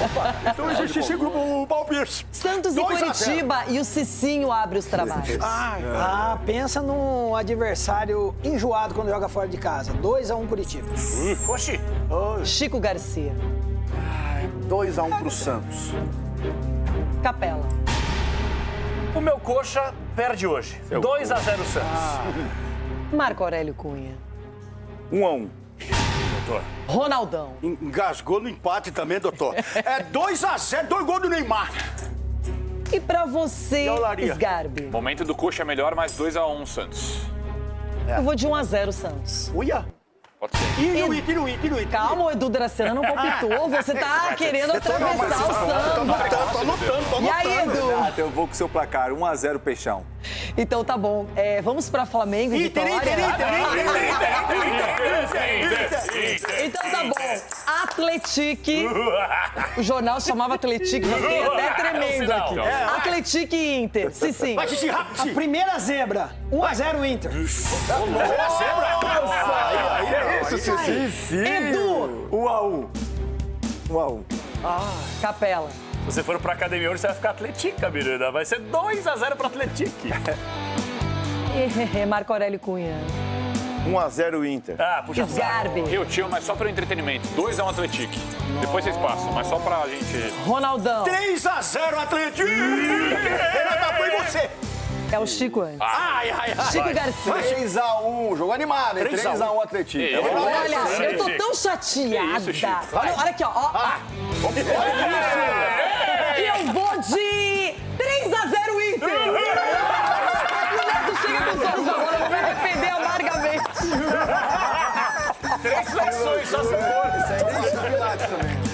Então, exercício em grupo, o palpite. Santos e Coritiba e o Cicinho abre os trabalhos. Pensa num adversário enjoado quando joga fora de casa. 2-1 Coritiba. Oxi. Chico Garcia. 2-1 pro Santos. Capela. O meu coxa perde hoje. 2-0 Santos. Marco Aurélio Cunha. 1-1. Doutor. Ronaldão. Engasgou no empate também, doutor. É 2-0, 2 gols do Neymar. E pra você, Sgarbi? Momento do coxa é melhor, mas 2-1 Santos. Eu vou de 1-0 Santos. Uia. Pode ser. E no Inter. Calma, o Edu Dracena não palpitou. Você tá querendo atravessar o Santos. Tô anotando. E aí, Edu? Eu vou com o seu placar, 1-0 Peixão. Então tá bom. Vamos pra Flamengo e Vitória. Então tá bom. Atletique. O jornal chamava Atletique, já fiquei até tremendo aqui. Atletique e Inter. Sim. Vai, Xixi, rápido. A primeira zebra. 1-0 Inter. Edu. 1-1. Capela. Se você for pra academia hoje, você vai ficar atletica, menina. Vai ser 2-0 pro Atletique. Marco Aurélio Cunha. 1-0 Inter. Puxa. Sgarbi. Eu, tio, mas só pro entretenimento. 2-1 Atletique. Depois vocês passam, mas só pra gente... Ronaldão. 3-0 Atlético. Renata, foi você. É o Chico antes. Chico Garcia. 3-1, jogo animado, hein? 3-1 Atlético. Olha, eu tô tão chateada. Olha aqui, ó. E eu vou de 3-0 Inter. Chega com os olhos agora, eu vou me arrepender amargamente. 3 flexões, só se for. Isso aí, deixa o Pilates também.